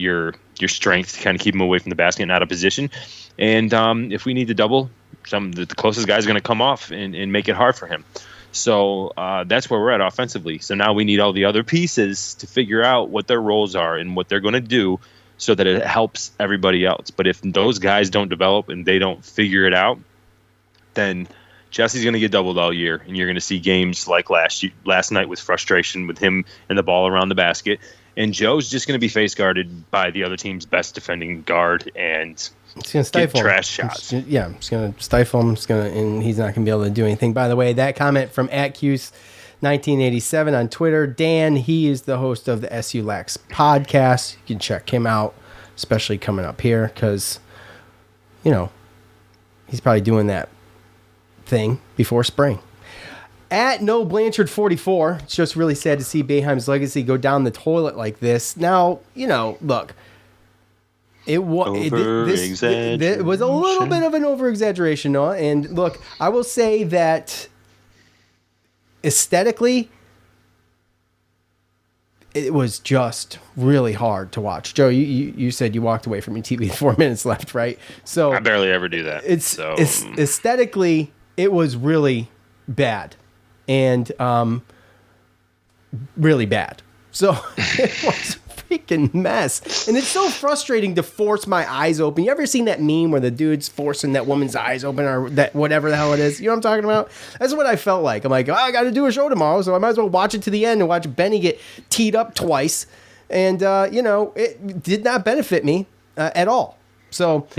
strength to kind of keep him away from the basket and out of position. And if we need to double, the closest guy's going to come off and make it hard for him. So that's where we're at offensively. So now we need all the other pieces to figure out what their roles are and what they're going to do so that it helps everybody else. But if those guys don't develop and they don't figure it out, then Jesse's going to get doubled all year, and you're going to see games like last night with frustration with him and the ball around the basket. And Joe's just going to be face guarded by the other team's best defending guard, and it's going to stifle trash shots. It's going to stifle him. And he's not going to be able to do anything. By the way, that comment from @Cuse 1987 on Twitter. Dan, he is the host of the SU Lax podcast. You can check him out, especially coming up here, because he's probably doing that thing before spring. @No Blanchard 44. It's just really sad to see Boeheim's legacy go down the toilet like this. Now, look, it was a little bit of an over-exaggeration, Noah. And look, I will say that aesthetically, it was just really hard to watch. Joe, you said you walked away from your TV with 4 minutes left, right? So I barely ever do that. It's aesthetically, it was really bad. And really bad. So it was a freaking mess. And it's so frustrating to force my eyes open. You ever seen that meme where the dude's forcing that woman's eyes open, or that whatever the hell it is? You know what I'm talking about? That's what I felt like. I'm like, I got to do a show tomorrow, so I might as well watch it to the end and watch Benny get teed up twice. And, it did not benefit me at all. So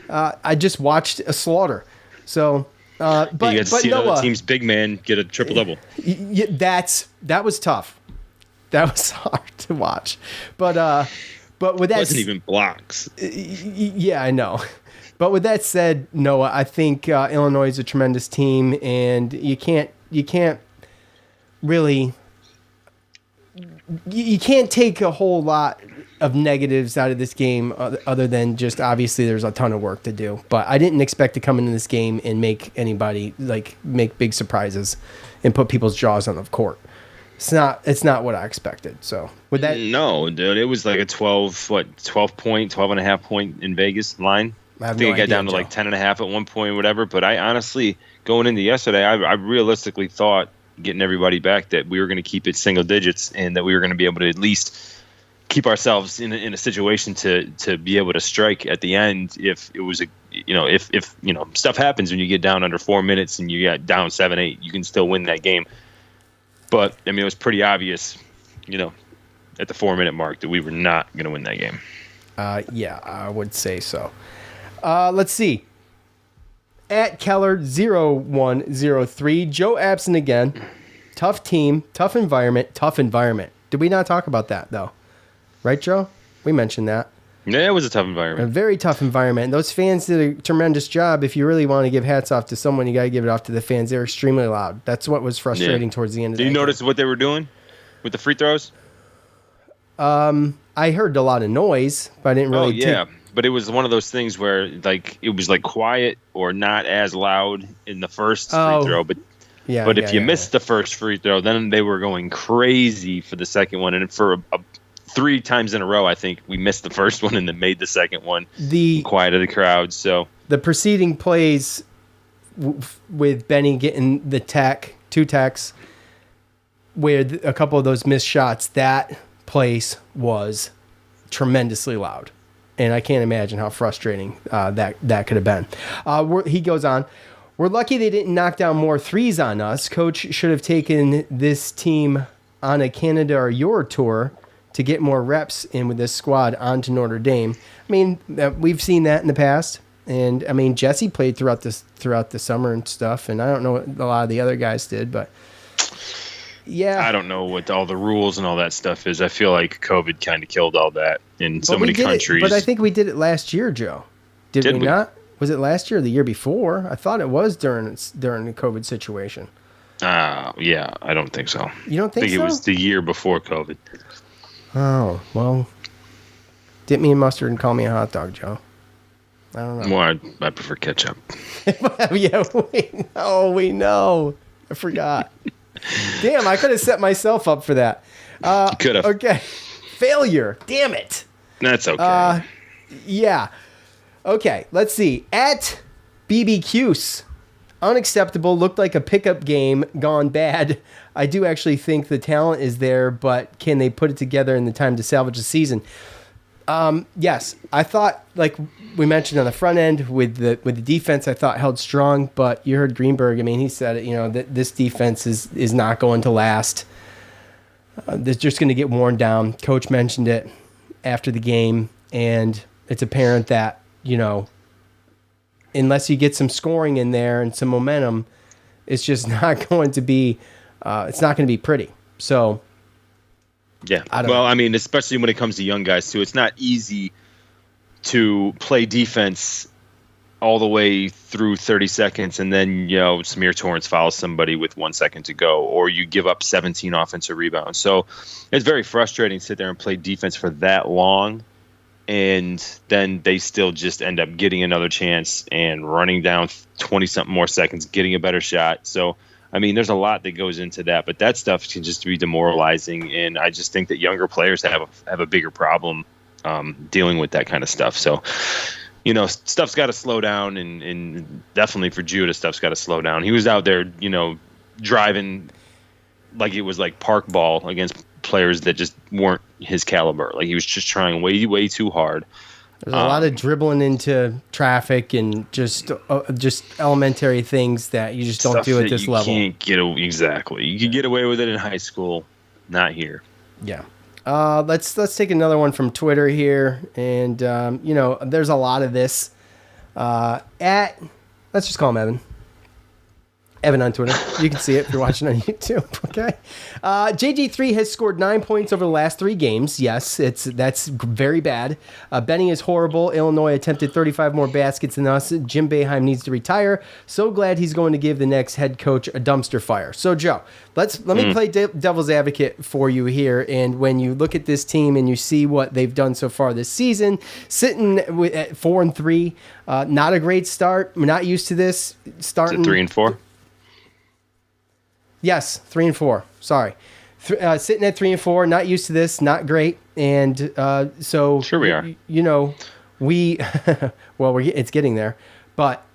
I just watched a slaughter. So... but you get to see Noah, the team's big man get a triple double. That was tough. That was hard to watch. But with that, it wasn't even blocks. Yeah, I know. But with that said, Noah, I think Illinois is a tremendous team, and you can't really. You can't take a whole lot of negatives out of this game other than just obviously there's a ton of work to do. But I didn't expect to come into this game and make anybody make big surprises and put people's jaws on the court. It's not what I expected. So with that, no, dude, it was like a 12.5 point in Vegas line. I think it got down to like 10.5 at one point or whatever. But I honestly, going into yesterday, I realistically thought, getting everybody back, that we were going to keep it single digits and that we were going to be able to at least keep ourselves in a situation to be able to strike at the end if it was if stuff happens when you get down under 4 minutes and you get down 7-8, you can still win that game. But I mean, it was pretty obvious, at the 4 minute mark that we were not going to win that game. Yeah, I would say so. Let's see. At Keller0103, Joe absent again. Tough team, tough environment. Did we not talk about that, though? Right, Joe? We mentioned that. Yeah, it was a tough A environment. very tough environment. And those fans did a tremendous job. If you really want to give hats off to someone, you got to give it off to the fans. They were extremely loud. That's what was frustrating towards the end of the Did game. you notice what they were doing with the free throws? I heard a lot of noise, but I didn't really But it was one of those things where it was quiet or not as loud in the first free throw. But if you missed the first free throw, then they were going crazy for the second one. And for 3 times in a row, I think we missed the first one and then made the second one. Quiet of the crowd. So the preceding plays with Benny getting the 2 techs, where a couple of those missed shots, that place was tremendously loud. And I can't imagine how frustrating that could have been. He goes on, we're lucky they didn't knock down more threes on us. Coach should have taken this team on a Canada or Euro tour to get more reps in with this squad onto Notre Dame. I mean, we've seen that in the past. And, I mean, Jesse played throughout the summer and stuff. And I don't know what a lot of the other guys did, but... Yeah, I don't know what all the rules and all that stuff is. I feel like COVID kind of killed all that in so many countries. But I think we did it last year, Joe. Did we not? Was it last year or the year before? I thought it was during the COVID situation. Yeah, I don't think so. You don't think so? I think it was the year before COVID. Oh, well, dip me in mustard and call me a hot dog, Joe. I don't know. Well, I prefer ketchup. Yeah, we know. I forgot. Damn, I could have set myself up for that. Could have. Okay. Failure. Damn it. That's okay. Yeah. Okay, let's see. At BB Cuse, unacceptable. Looked like a pickup game gone bad. I do actually think the talent is there, but can they put it together in the time to salvage the season? Yes, I thought, like we mentioned on the front end with the defense, I thought held strong. But you heard Greenberg. I mean, he said it. You know that this defense is not going to last. They're just going to get worn down. Coach mentioned it after the game, and it's apparent that unless you get some scoring in there and some momentum, it's just not going to be. It's not going to be pretty. So. Yeah. Well, I mean, especially when it comes to young guys, too. It's not easy to play defense all the way through 30 seconds and then, Samir Torrance fouls somebody with 1 second to go, or you give up 17 offensive rebounds. So it's very frustrating to sit there and play defense for that long, and then they still just end up getting another chance and running down 20-something more seconds, getting a better shot. So, I mean, there's a lot that goes into that, but that stuff can just be demoralizing, and I just think that younger players have a bigger problem dealing with that kind of stuff. So, stuff's got to slow down, and definitely for Judah, stuff's got to slow down. He was out there, driving like it was like park ball against players that just weren't his caliber. Like he was just trying way, way too hard. There's a lot of dribbling into traffic and just elementary things that you just don't do at this level. You can't get exactly. You can get away with it in high school, not here. Yeah. Let's take another one from Twitter here, and there's a lot of this. Let's just call him Evan. Evan on Twitter. You can see it if you're watching on YouTube. Okay. JG3 has scored 9 points over the last 3 games. Yes, that's very bad. Benny is horrible. Illinois attempted 35 more baskets than us. Jim Boeheim needs to retire. So glad he's going to give the next head coach a dumpster fire. So Joe, let me play devil's advocate for you here. And when you look at this team and you see what they've done so far this season, sitting at 4-3, not a great start. We're not used to this starting 3-4. Yes, 3-4. Sorry. Sitting at 3-4, not used to this, not great. And so sure we are. It's getting there. But,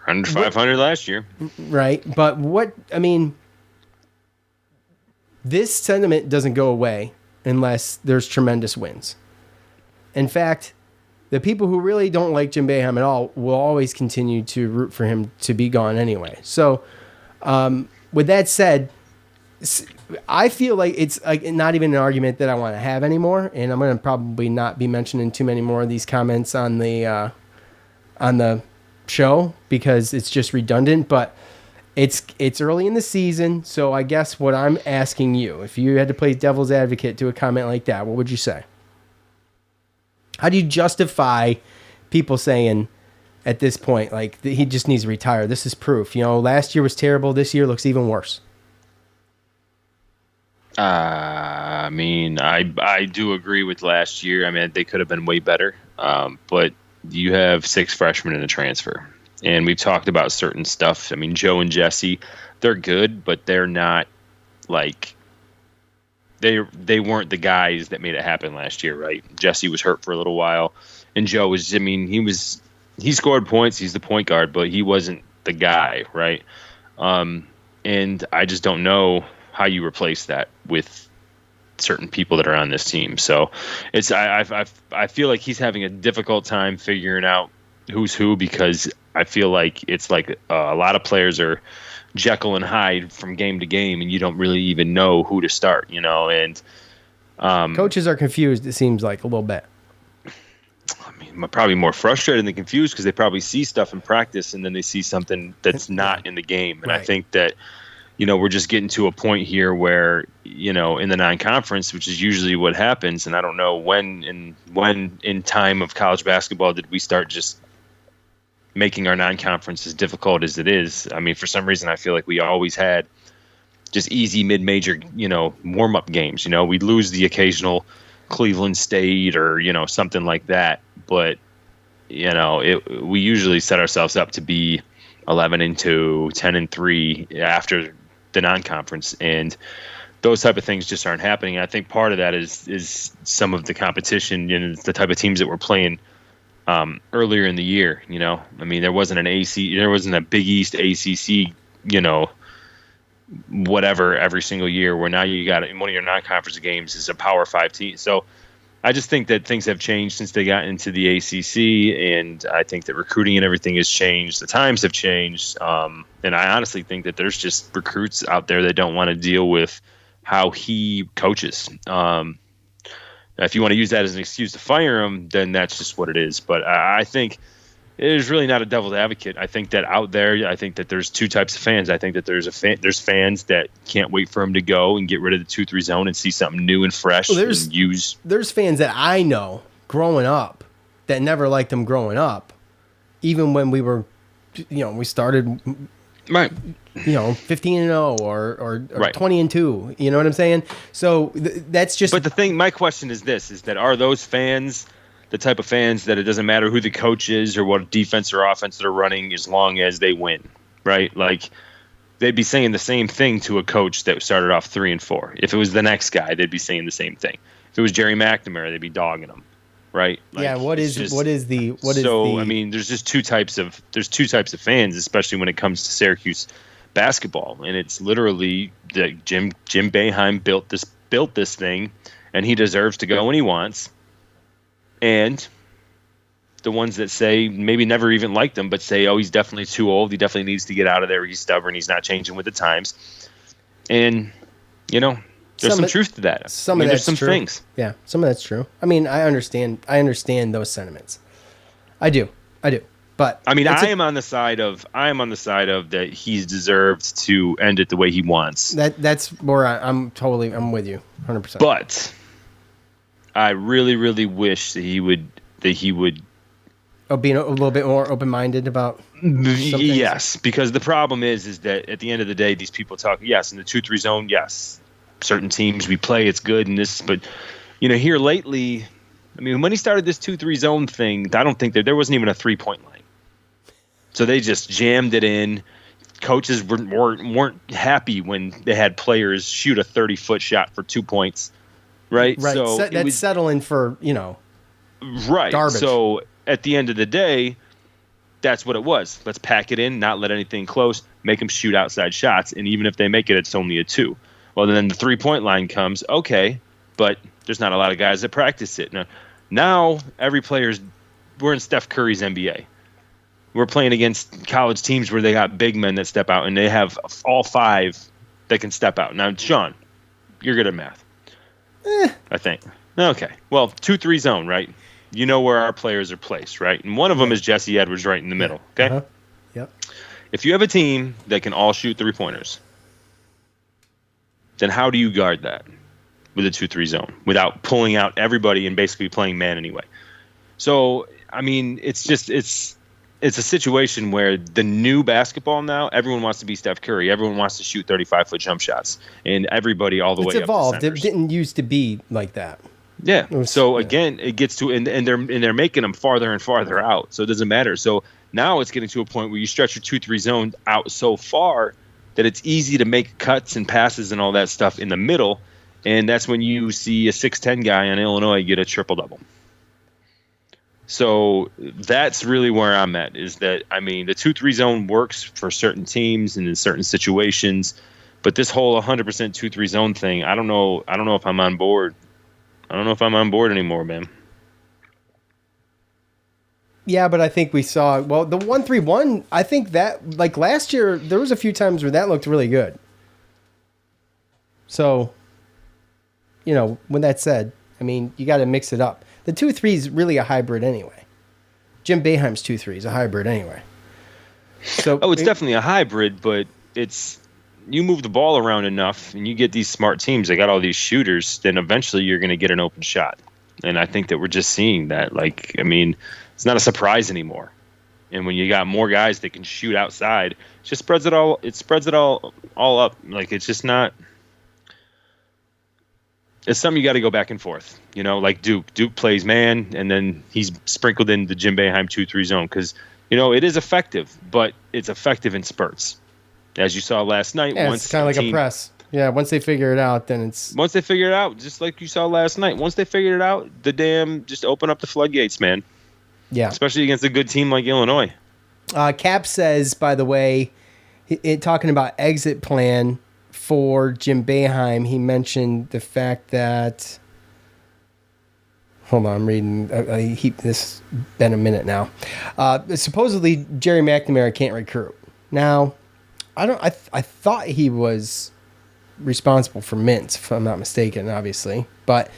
under 500 last year. Right. But this sentiment doesn't go away unless there's tremendous wins. In fact, the people who really don't like Jim Boeheim at all will always continue to root for him to be gone anyway. So, with that said, I feel like it's like not even an argument that I want to have anymore, and I'm going to probably not be mentioning too many more of these comments on the show because it's just redundant. But it's early in the season, so I guess what I'm asking you, if you had to play devil's advocate to a comment like that, what would you say? How do you justify people saying at this point, like, he just needs to retire? This is proof. Last year was terrible. This year looks even worse. I mean, I do agree with last year. I mean, they could have been way better. But you have 6 freshmen in a transfer. And we've talked about certain stuff. I mean, Joe and Jesse, they're good, but they're not like they weren't the guys that made it happen last year, right? Jesse was hurt for a little while, and Joe was. I mean, he scored points. He's the point guard, but he wasn't the guy, right? And I just don't know how you replace that with certain people that are on this team. So it's I feel like he's having a difficult time figuring out who's who, because I feel like it's like a lot of players are Jekyll and Hyde from game to game, and you don't really even know who to start, and coaches are confused, it seems like, a little bit. I mean, probably more frustrated than confused, because they probably see stuff in practice and then they see something that's not in the game. And right. I think that we're just getting to a point here where, in the non-conference, which is usually what happens, and I don't know when in time of college basketball did we start just making our non-conference as difficult as it is. I mean, for some reason, I feel like we always had just easy mid-major, warm-up games. We'd lose the occasional Cleveland State or, something like that. But, we usually set ourselves up to be 11-2, 10-3 after the non-conference. And those type of things just aren't happening. I think part of that is some of the competition, the type of teams that we're playing earlier in the year. I mean, there wasn't a Big East ACC, whatever every single year, where now you got in one of your non-conference games is a Power 5 team. So I just think that things have changed since they got into the ACC, and I think that recruiting and everything has changed. The times have changed, and I honestly think that there's just recruits out there that don't want to deal with how he coaches. If you want to use that as an excuse to fire him, then that's just what it is. But I think it is really not a devil's advocate. I think that out there, I think that there's 2 types of fans. I think that there's fans that can't wait for him to go and get rid of the 2-3 zone and see something new and fresh. Well, there's fans that I know growing up that never liked him growing up, even when we were, we started right. 15-0 or right. 20-2. You know what I'm saying? So that's just. But the thing, my question is this: is that are those fans the type of fans that it doesn't matter who the coach is or what defense or offense they're running, as long as they win, right? Like, they'd be saying the same thing to a coach that started off 3-4. If it was the next guy, they'd be saying the same thing. If it was Jerry McNamara, they'd be dogging him, right? Like, yeah. I mean, there's just two types of fans, especially when it comes to Syracuse basketball, and it's literally that Jim Boeheim built this thing, and he deserves to go when he wants. And the ones that say maybe never even liked him, but say, oh, he's definitely too old. He definitely needs to get out of there. He's stubborn. He's not changing with the times. And, there's some truth to that. There's some true. Things. Yeah, some of that's true. I mean, I understand those sentiments. I do. But I mean, I am on the side of that he's deserved to end it the way he wants. That's where I'm with you 100%. But I really, really wish that he would being a little bit more open-minded about yes, because the problem is that at the end of the day, these people talk, yes, in the 2-3 zone, yes, certain teams we play, it's good and this, but here lately, I mean, when he started this 2-3 zone thing, I don't think there wasn't even a 3-point line. So they just jammed it in. Coaches weren't happy when they had players shoot a 30-foot shot for 2 points. Right. So that's settling for, right. Garbage. So at the end of the day, that's what it was. Let's pack it in, not let anything close, make them shoot outside shots. And even if they make it, it's only a 2. Well, then the 3-point line comes. Okay. But there's not a lot of guys that practice it. Now every we're in Steph Curry's NBA. We're playing against college teams where they got big men that step out, and they have all 5 that can step out. Now, Sean, you're good at math. I think. Okay. Well, 2-3 zone, right? You know where our players are placed, right? And one of them is Jesse Edwards right in the middle, okay? Uh-huh. Yep. If you have a team that can all shoot three-pointers, then how do you guard that with a 2-3 zone without pulling out everybody and basically playing man anyway? So, I mean, it's a situation where the new basketball now, everyone wants to be Steph Curry. Everyone wants to shoot 35-foot jump shots, and everybody all the way up. It's evolved. It didn't used to be like that. Yeah. Again, it gets to and they're making them farther and farther out, so it doesn't matter. So now it's getting to a point where you stretch your 2-3 zone out so far that it's easy to make cuts and passes and all that stuff in the middle, and that's when you see a 6'10" guy in Illinois get a triple-double. So that's really where I'm at, is that, I mean, the 2-3 zone works for certain teams and in certain situations, but this whole 100% 2-3 zone thing, I don't know if I'm on board. I don't know if I'm on board anymore, man. Yeah, but I think we saw, well, the 1-3-1, I think that, like last year, there was a few times where that looked really good. So, you know, with that said, I mean, you got to mix it up. The 2-3 is really a hybrid anyway. Jim Boeheim's 2-3 is a hybrid anyway. So, it's definitely a hybrid, but you move the ball around enough and you get these smart teams that got all these shooters, then eventually you're going to get an open shot. And I think that we're just seeing that. Like, I mean, it's not a surprise anymore. And when you got more guys that can shoot outside, it just spreads it all up. Like, it's just not. It's something you got to go back and forth. You know, like Duke. Duke plays man, and then he's sprinkled in the Jim Boeheim 2-3 zone because, you know, it is effective, but it's effective in spurts. As you saw last night. Yeah, it's kind of like a press. Yeah, once they figure it out, then it's... Once they figure it out, just like you saw last night, once they figured it out, the damn just open up the floodgates, man. Yeah. Especially against a good team like Illinois. Cap says, by the way, talking about exit plan for Jim Boeheim, he mentioned the fact that... Hold on, I'm reading. This has been a minute now. Supposedly, Jerry McNamara can't recruit. Now... I thought he was responsible for Mintz, if I'm not mistaken, obviously. But,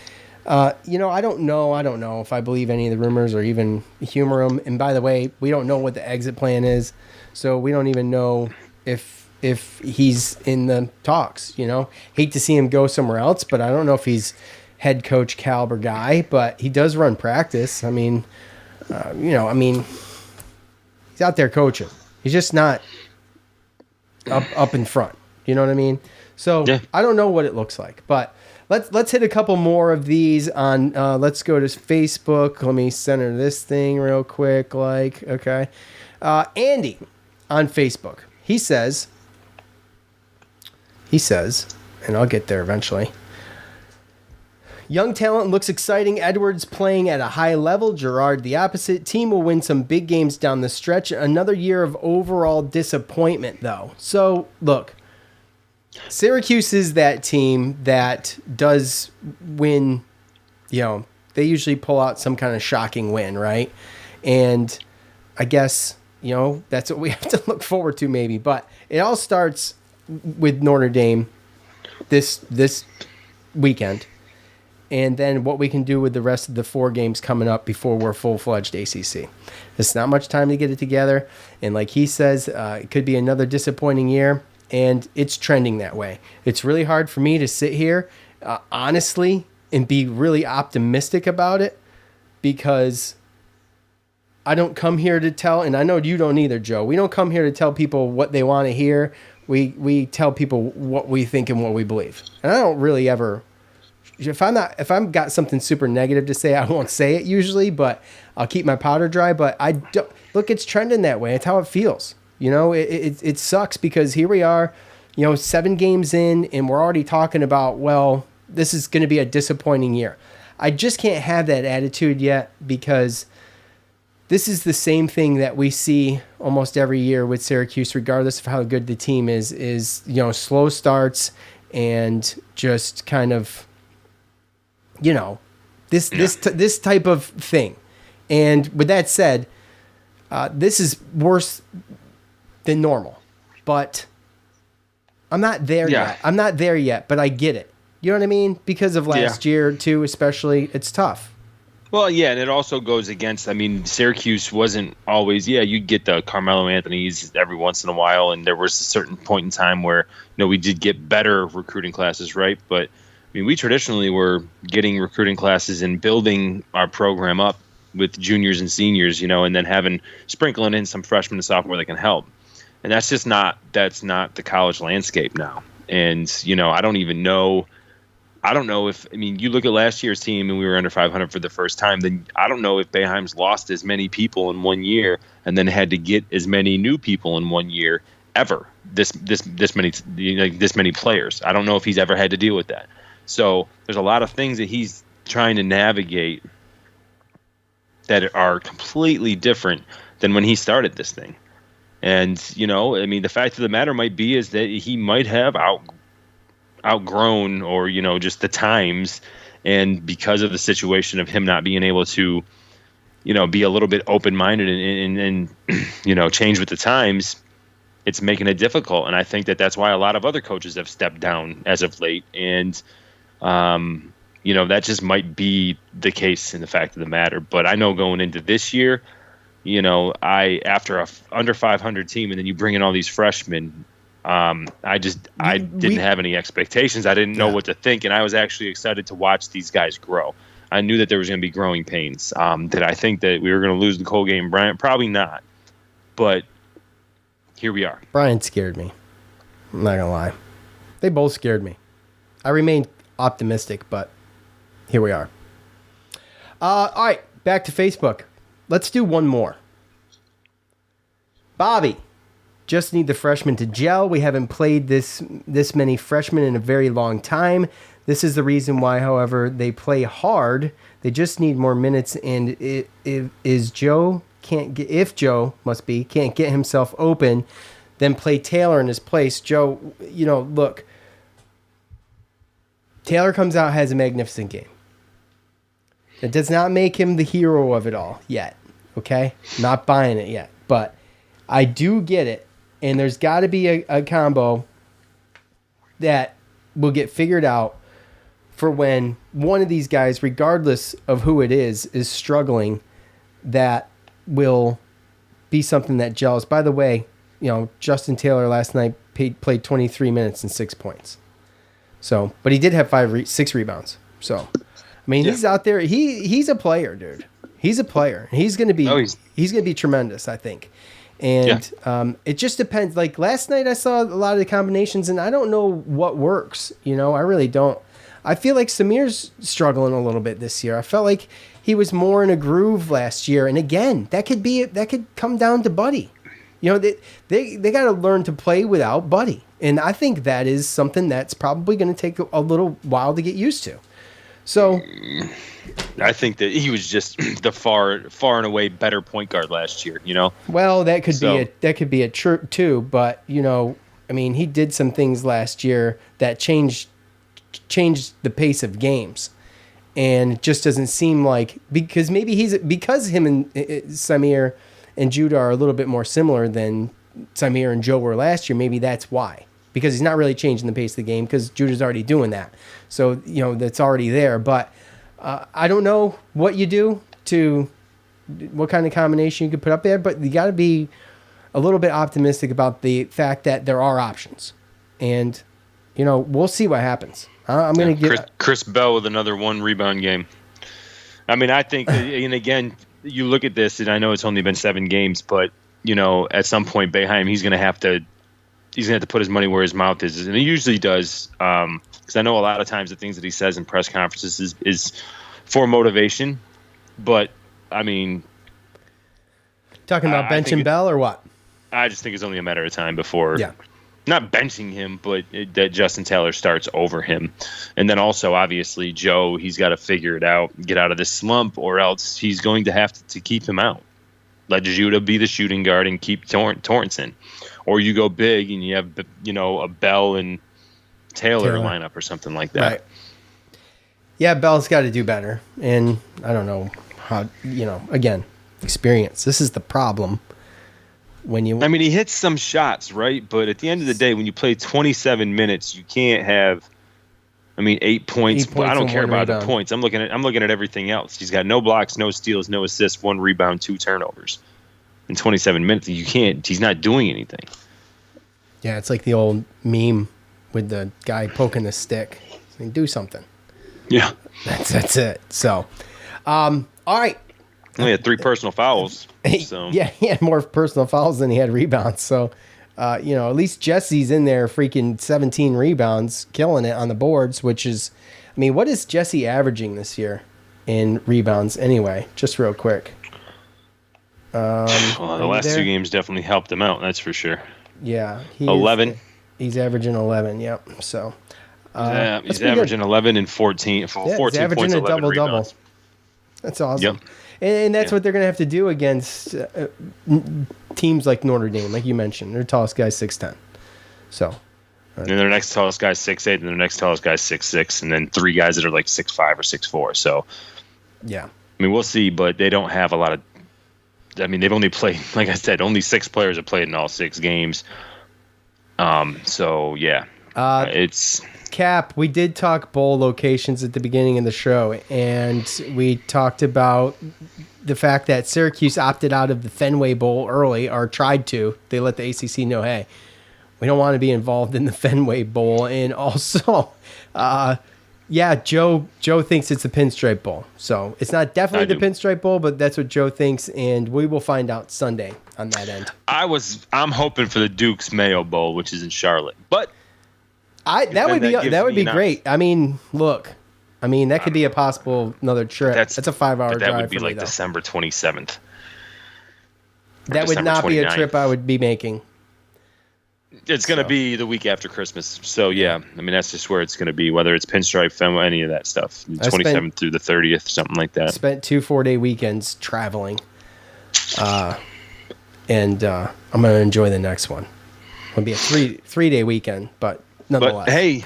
you know, I don't know if I believe any of the rumors or even humor them. And by the way, we don't know what the exit plan is. So we don't even know if he's in the talks, you know. Hate to see him go somewhere else, but I don't know if he's head coach caliber guy. But he does run practice. I mean, you know, he's out there coaching. He's just not... up in front, you know what I mean? So yeah. I don't know what it looks like, but let's hit a couple more of these on. Let's go to Facebook. Let me center this thing real quick. Okay, Andy on Facebook. He says, and I'll get there eventually. Young talent looks exciting. Edwards playing at a high level. Gerard the opposite. Team will win some big games down the stretch. Another year of overall disappointment, though. So, look, Syracuse is that team that does win. You know, they usually pull out some kind of shocking win, right? And I guess, you know, that's what we have to look forward to maybe. But it all starts with Notre Dame this weekend. And then what we can do with the rest of the 4 games coming up before we're full-fledged ACC. There's not much time to get it together. And like he says, it could be another disappointing year, and it's trending that way. It's really hard for me to sit here, honestly, and be really optimistic about it because I don't come here to tell, and I know you don't either, Joe. We don't come here to tell people what they want to hear. We tell people what we think and what we believe. And I don't really ever... If I've got something super negative to say, I won't say it usually, but I'll keep my powder dry. But I don't look, it's trending that way. It's how it feels. You know, it sucks because here we are, you know, 7 games in and we're already talking about, well, this is going to be a disappointing year. I just can't have that attitude yet because this is the same thing that we see almost every year with Syracuse, regardless of how good the team is, you know, slow starts and just kind of, you know, this type of thing. And with that said, this is worse than normal. But I'm not there yet. I'm not there yet, but I get it. You know what I mean? Because of last year, too, especially, it's tough. Well, yeah, and it also goes against, I mean, Syracuse wasn't always, you'd get the Carmelo Anthony's every once in a while, and there was a certain point in time where, we did get better recruiting classes, right? But, I mean, we traditionally were getting recruiting classes and building our program up with juniors and seniors, and then sprinkling in some freshmen and sophomore that can help. And that's the college landscape now. And, I don't know if you look at last year's team and we were under 500 for the first time, then I don't know if Boeheim's lost as many people in 1 year and then had to get as many new people in 1 year ever. This many players. I don't know if he's ever had to deal with that. So there's a lot of things that he's trying to navigate that are completely different than when he started this thing. And, the fact of the matter might be is that he might have outgrown or just the times, and because of the situation of him not being able to be a little bit open-minded and change with the times, it's making it difficult. And I think that that's why a lot of other coaches have stepped down as of late, and that just might be the case in the fact of the matter. But I know going into this year, after a under 500 team and then you bring in all these freshmen, I didn't have any expectations. I didn't know what to think, and I was actually excited to watch these guys grow. I knew that there was going to be growing pains. Did I think that we were going to lose the Colgate and Bryant? Probably not. But here we are. Bryant scared me. I'm not going to lie. They both scared me. I remained optimistic, but here we are. All right, back to Facebook. Let's do one more. Bobby. Just need the freshmen to gel. We haven't played this many freshmen in a very long time. This is the reason why, however, they play hard. They just need more minutes. And if Joe can't get himself open, then play Taylor in his place. Joe, look, Taylor comes out, has a magnificent game. It does not make him the hero of it all yet. Okay, not buying it yet, but I do get it. And there's got to be a combo that will get figured out for when one of these guys, regardless of who it is struggling, that will be something that gels. By the way, Justin Taylor last night played 23 minutes and 6 points. So, but he did have 6 rebounds. So, he's out there. He's a player, dude. He's a player. He's going to be he's going to be tremendous, I think. And it just depends. Like last night, I saw a lot of the combinations, and I don't know what works. I really don't. I feel like Samir's struggling a little bit this year. I felt like he was more in a groove last year, and again, that could come down to Buddy. They got to learn to play without Buddy, and I think that is something that's probably going to take a little while to get used to. So. I think that he was just the far and away better point guard last year, Well, that could be a true too, but he did some things last year that changed the pace of games, and it just doesn't seem like because him and Samir and Judah are a little bit more similar than Samir and Joe were last year. Maybe that's why, because he's not really changing the pace of the game because Judah's already doing that, so that's already there, but. I don't know what you do what kind of combination you could put up there, but you got to be a little bit optimistic about the fact that there are options. And, we'll see what happens. I'm going to get Chris Bell with another 1 rebound game. I think, and again, you look at this, and I know it's only been 7 games, but, at some point, Boeheim, he's going to have to put his money where his mouth is. And he usually does. Because I know a lot of times the things that he says in press conferences is for motivation, but talking about benching Bell or what? I just think it's only a matter of time before, not benching him, but that Justin Taylor starts over him, and then also obviously Joe, he's got to figure it out, get out of this slump, or else he's going to have to keep him out. Let Judah be the shooting guard and keep Torrance in, or you go big and you have a Bell and Taylor lineup or something like that. Right. Yeah, Bell's got to do better. And I don't know how, again, experience. This is the problem. when I mean, he hits some shots, right? But at the end of the day, when you play 27 minutes, you can't have, 8 points. But I don't care about the points. I'm looking at everything else. He's got no blocks, no steals, no assists, 1 rebound, 2 turnovers. In 27 minutes, he's not doing anything. Yeah, it's like the old meme with the guy poking the stick. Do something. Yeah. That's it. So, all right. He had 3 personal fouls. So. Yeah, he had more personal fouls than he had rebounds. So, at least Jesse's in there freaking 17 rebounds, killing it on the boards, which is, what is Jesse averaging this year in rebounds anyway? Just real quick. The last 2 games definitely helped him out, that's for sure. Yeah. 11. He's averaging 11, yep. So, he's averaging 11 and 14. 14 he's averaging points, a 11 double-double. rebounds. That's awesome. Yep. And that's what they're going to have to do against teams like Notre Dame, like you mentioned. Their tallest guy's 6'10". So. And their next tallest guy's 6'8", and their next tallest guy's 6'6", and then 3 guys that are like 6'5" or 6'4". So. Yeah. We'll see, but they don't have a lot of. They've only played, like I said, only 6 players have played in all 6 games. So yeah, it's. Cap, we did talk bowl locations at the beginning of the show, and we talked about the fact that Syracuse opted out of the Fenway Bowl early, or tried to. They let the ACC know, hey, we don't want to be involved in the Fenway Bowl. And also, Joe thinks it's the Pinstripe Bowl. So it's not definitely the Pinstripe Bowl, but that's what Joe thinks, and we will find out Sunday on that end. I'm hoping for the Duke's Mayo Bowl, which is in Charlotte, but. That would be great. Look, that could be a possible another trip. That's a 5-hour drive. That would be for like me, though. December 27th. That would not be a trip I would be making. It's going to be the week after Christmas. So yeah, that's just where it's going to be. Whether it's Pinstripe, Fenway, any of that stuff. 27th through the 30th, something like that. Spent 2 4-day weekends traveling, and I'm going to enjoy the next one. It'll be a 3-day weekend, but. Nonetheless. But hey,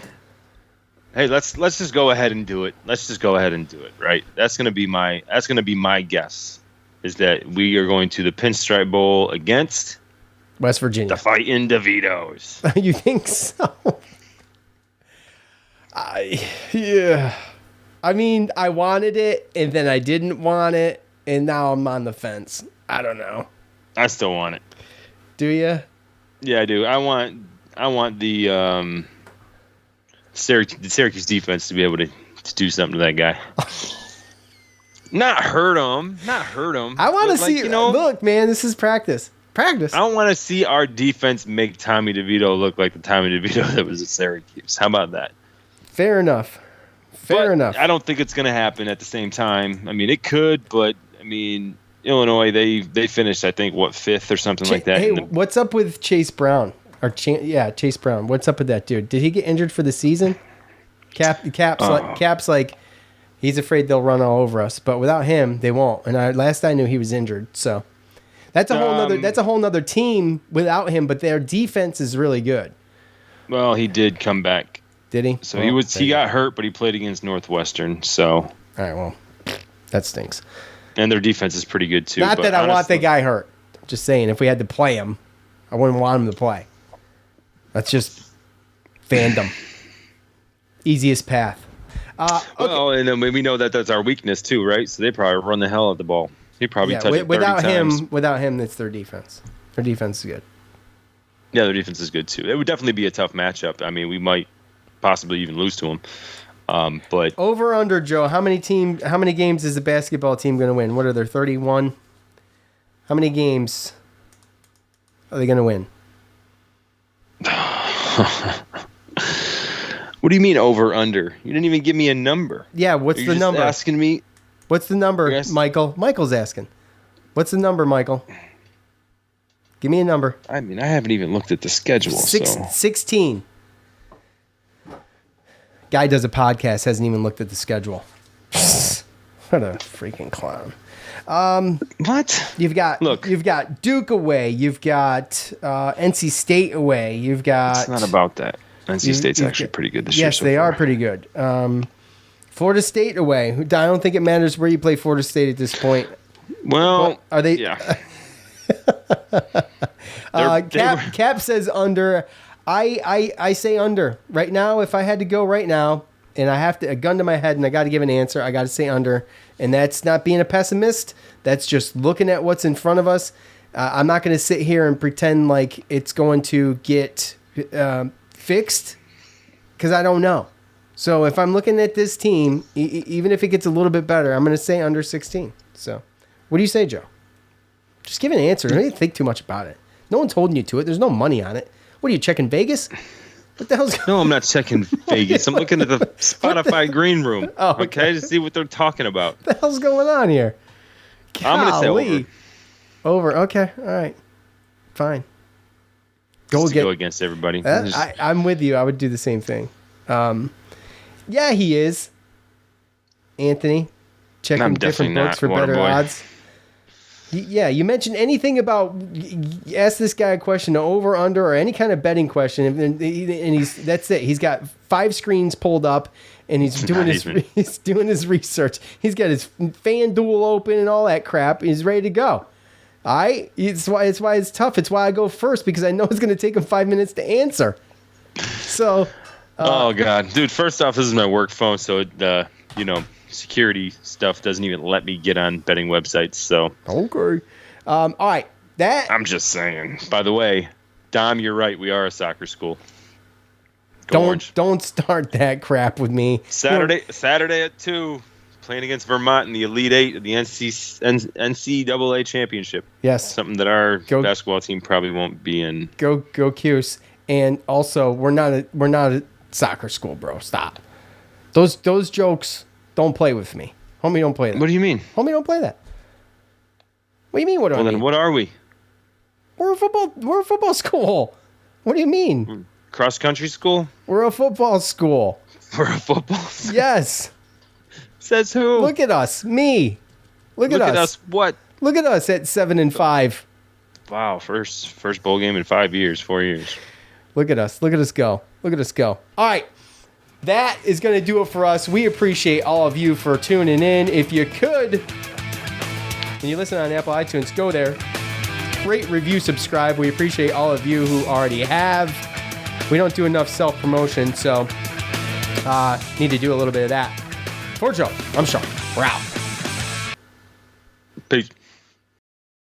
let's just go ahead and do it. Let's just go ahead and do it, right? That's gonna be my guess, is that we are going to the Pinstripe Bowl against West Virginia. The Fightin' DeVitos. You think so? Yeah. I wanted it, and then I didn't want it, and now I'm on the fence. I don't know. I still want it. Do you? Yeah, I do. I want the Syracuse defense to be able to do something to that guy. Not hurt him. I want to see. Look, man, this is practice. I don't want to see our defense make Tommy DeVito look like the Tommy DeVito that was at Syracuse. How about that? Fair enough. I don't think it's going to happen at the same time. It could, but Illinois, they finished, I think, 5th or something like that. Hey, what's up with Chase Brown? Chase Brown. What's up with that dude? Did he get injured for the season? Cap's like he's afraid they'll run all over us, but without him, they won't. And last I knew, he was injured. So that's a whole nother team without him. But their defense is really good. Well, he did come back. Did he? So he got hurt, but he played against Northwestern. So all right, well, that stinks. And their defense is pretty good too. Not that I want the guy hurt. Just saying, if we had to play him, I wouldn't want him to play. That's just fandom. Easiest path. Okay. Well, and then we know that that's our weakness too, right? So they probably run the hell out of the ball. He probably touched it 30 times. Without him, it's their defense. Their defense is good. Yeah, their defense is good too. It would definitely be a tough matchup. We might possibly even lose to them. But over under, Joe. How many games is the basketball team going to win? What are there? 31. How many games are they going to win? What do you mean over under? You didn't even give me a number. Yeah, what's the number? Asking me. What's the number, Michael? Michael's asking. What's the number, Michael? Give me a number. I haven't even looked at the schedule. 16. Guy does a podcast, hasn't even looked at the schedule. What a freaking clown. What? You've got Duke away. You've got NC State away. You've got. It's not about that. NC State's actually pretty good this year. Yes, they are pretty good. Florida State away. I don't think it matters where you play Florida State at this point. Well, are they? Yeah. Cap says under. I say under. Right now, if I had to go right now, and I have a gun to my head and I got to give an answer, I got to say under. And that's not being a pessimist. That's just looking at what's in front of us. I'm not going to sit here and pretend like it's going to get fixed because I don't know. So if I'm looking at this team, even if it gets a little bit better, I'm going to say under 16. So what do you say, Joe? Just give an answer. Don't even think too much about it. No one's holding you to it. There's no money on it. What are you, checking Vegas? What the hell's going on? No, I'm not checking Vegas. I'm looking at the Spotify green room. Oh, okay, to see what they're talking about. What the hell's going on here? I'm going to say over. Over. Okay. All right. Fine. Go against everybody. I'm with you. I would do the same thing. Yeah, he is. Anthony, checking different books for better odds. Yeah, you mentioned anything about, ask this guy a question, over, under, or any kind of betting question, and that's it. He's got 5 screens pulled up, and he's doing his research. He's got his FanDuel open and all that crap. He's ready to go. All right, it's why it's tough. It's why I go first, because I know it's going to take him 5 minutes to answer. So, oh god, dude! First off, this is my work phone, so security stuff doesn't even let me get on betting websites. So okay, all right. I'm just saying. By the way, Dom, you're right. We are a soccer school. Don't start that crap with me. Saturday at 2, playing against Vermont in the Elite 8 of the NCAA championship. Yes, something that our basketball team probably won't be in. Go Cuse. And also, we're not a soccer school, bro. Stop. Those jokes. Don't play with me. Homie, don't play that. What do you mean? Homie, don't play that. What do you mean, what do I mean? Then what are we? We're a football school. What do you mean? Cross-country school? We're a football school. We're a football school? Yes. Says who? Look at us. Me. Look at us. Look at us what? Look at us at 7-5. Wow, first bowl game in 4 years. Look at us. Look at us go. Look at us go. All right. That is going to do it for us. We appreciate all of you for tuning in. If you could, and you listen on Apple iTunes, go there. Rate, review, subscribe. We appreciate all of you who already have. We don't do enough self-promotion, so need to do a little bit of that. For Joe, I'm Sean. We're out. Peace.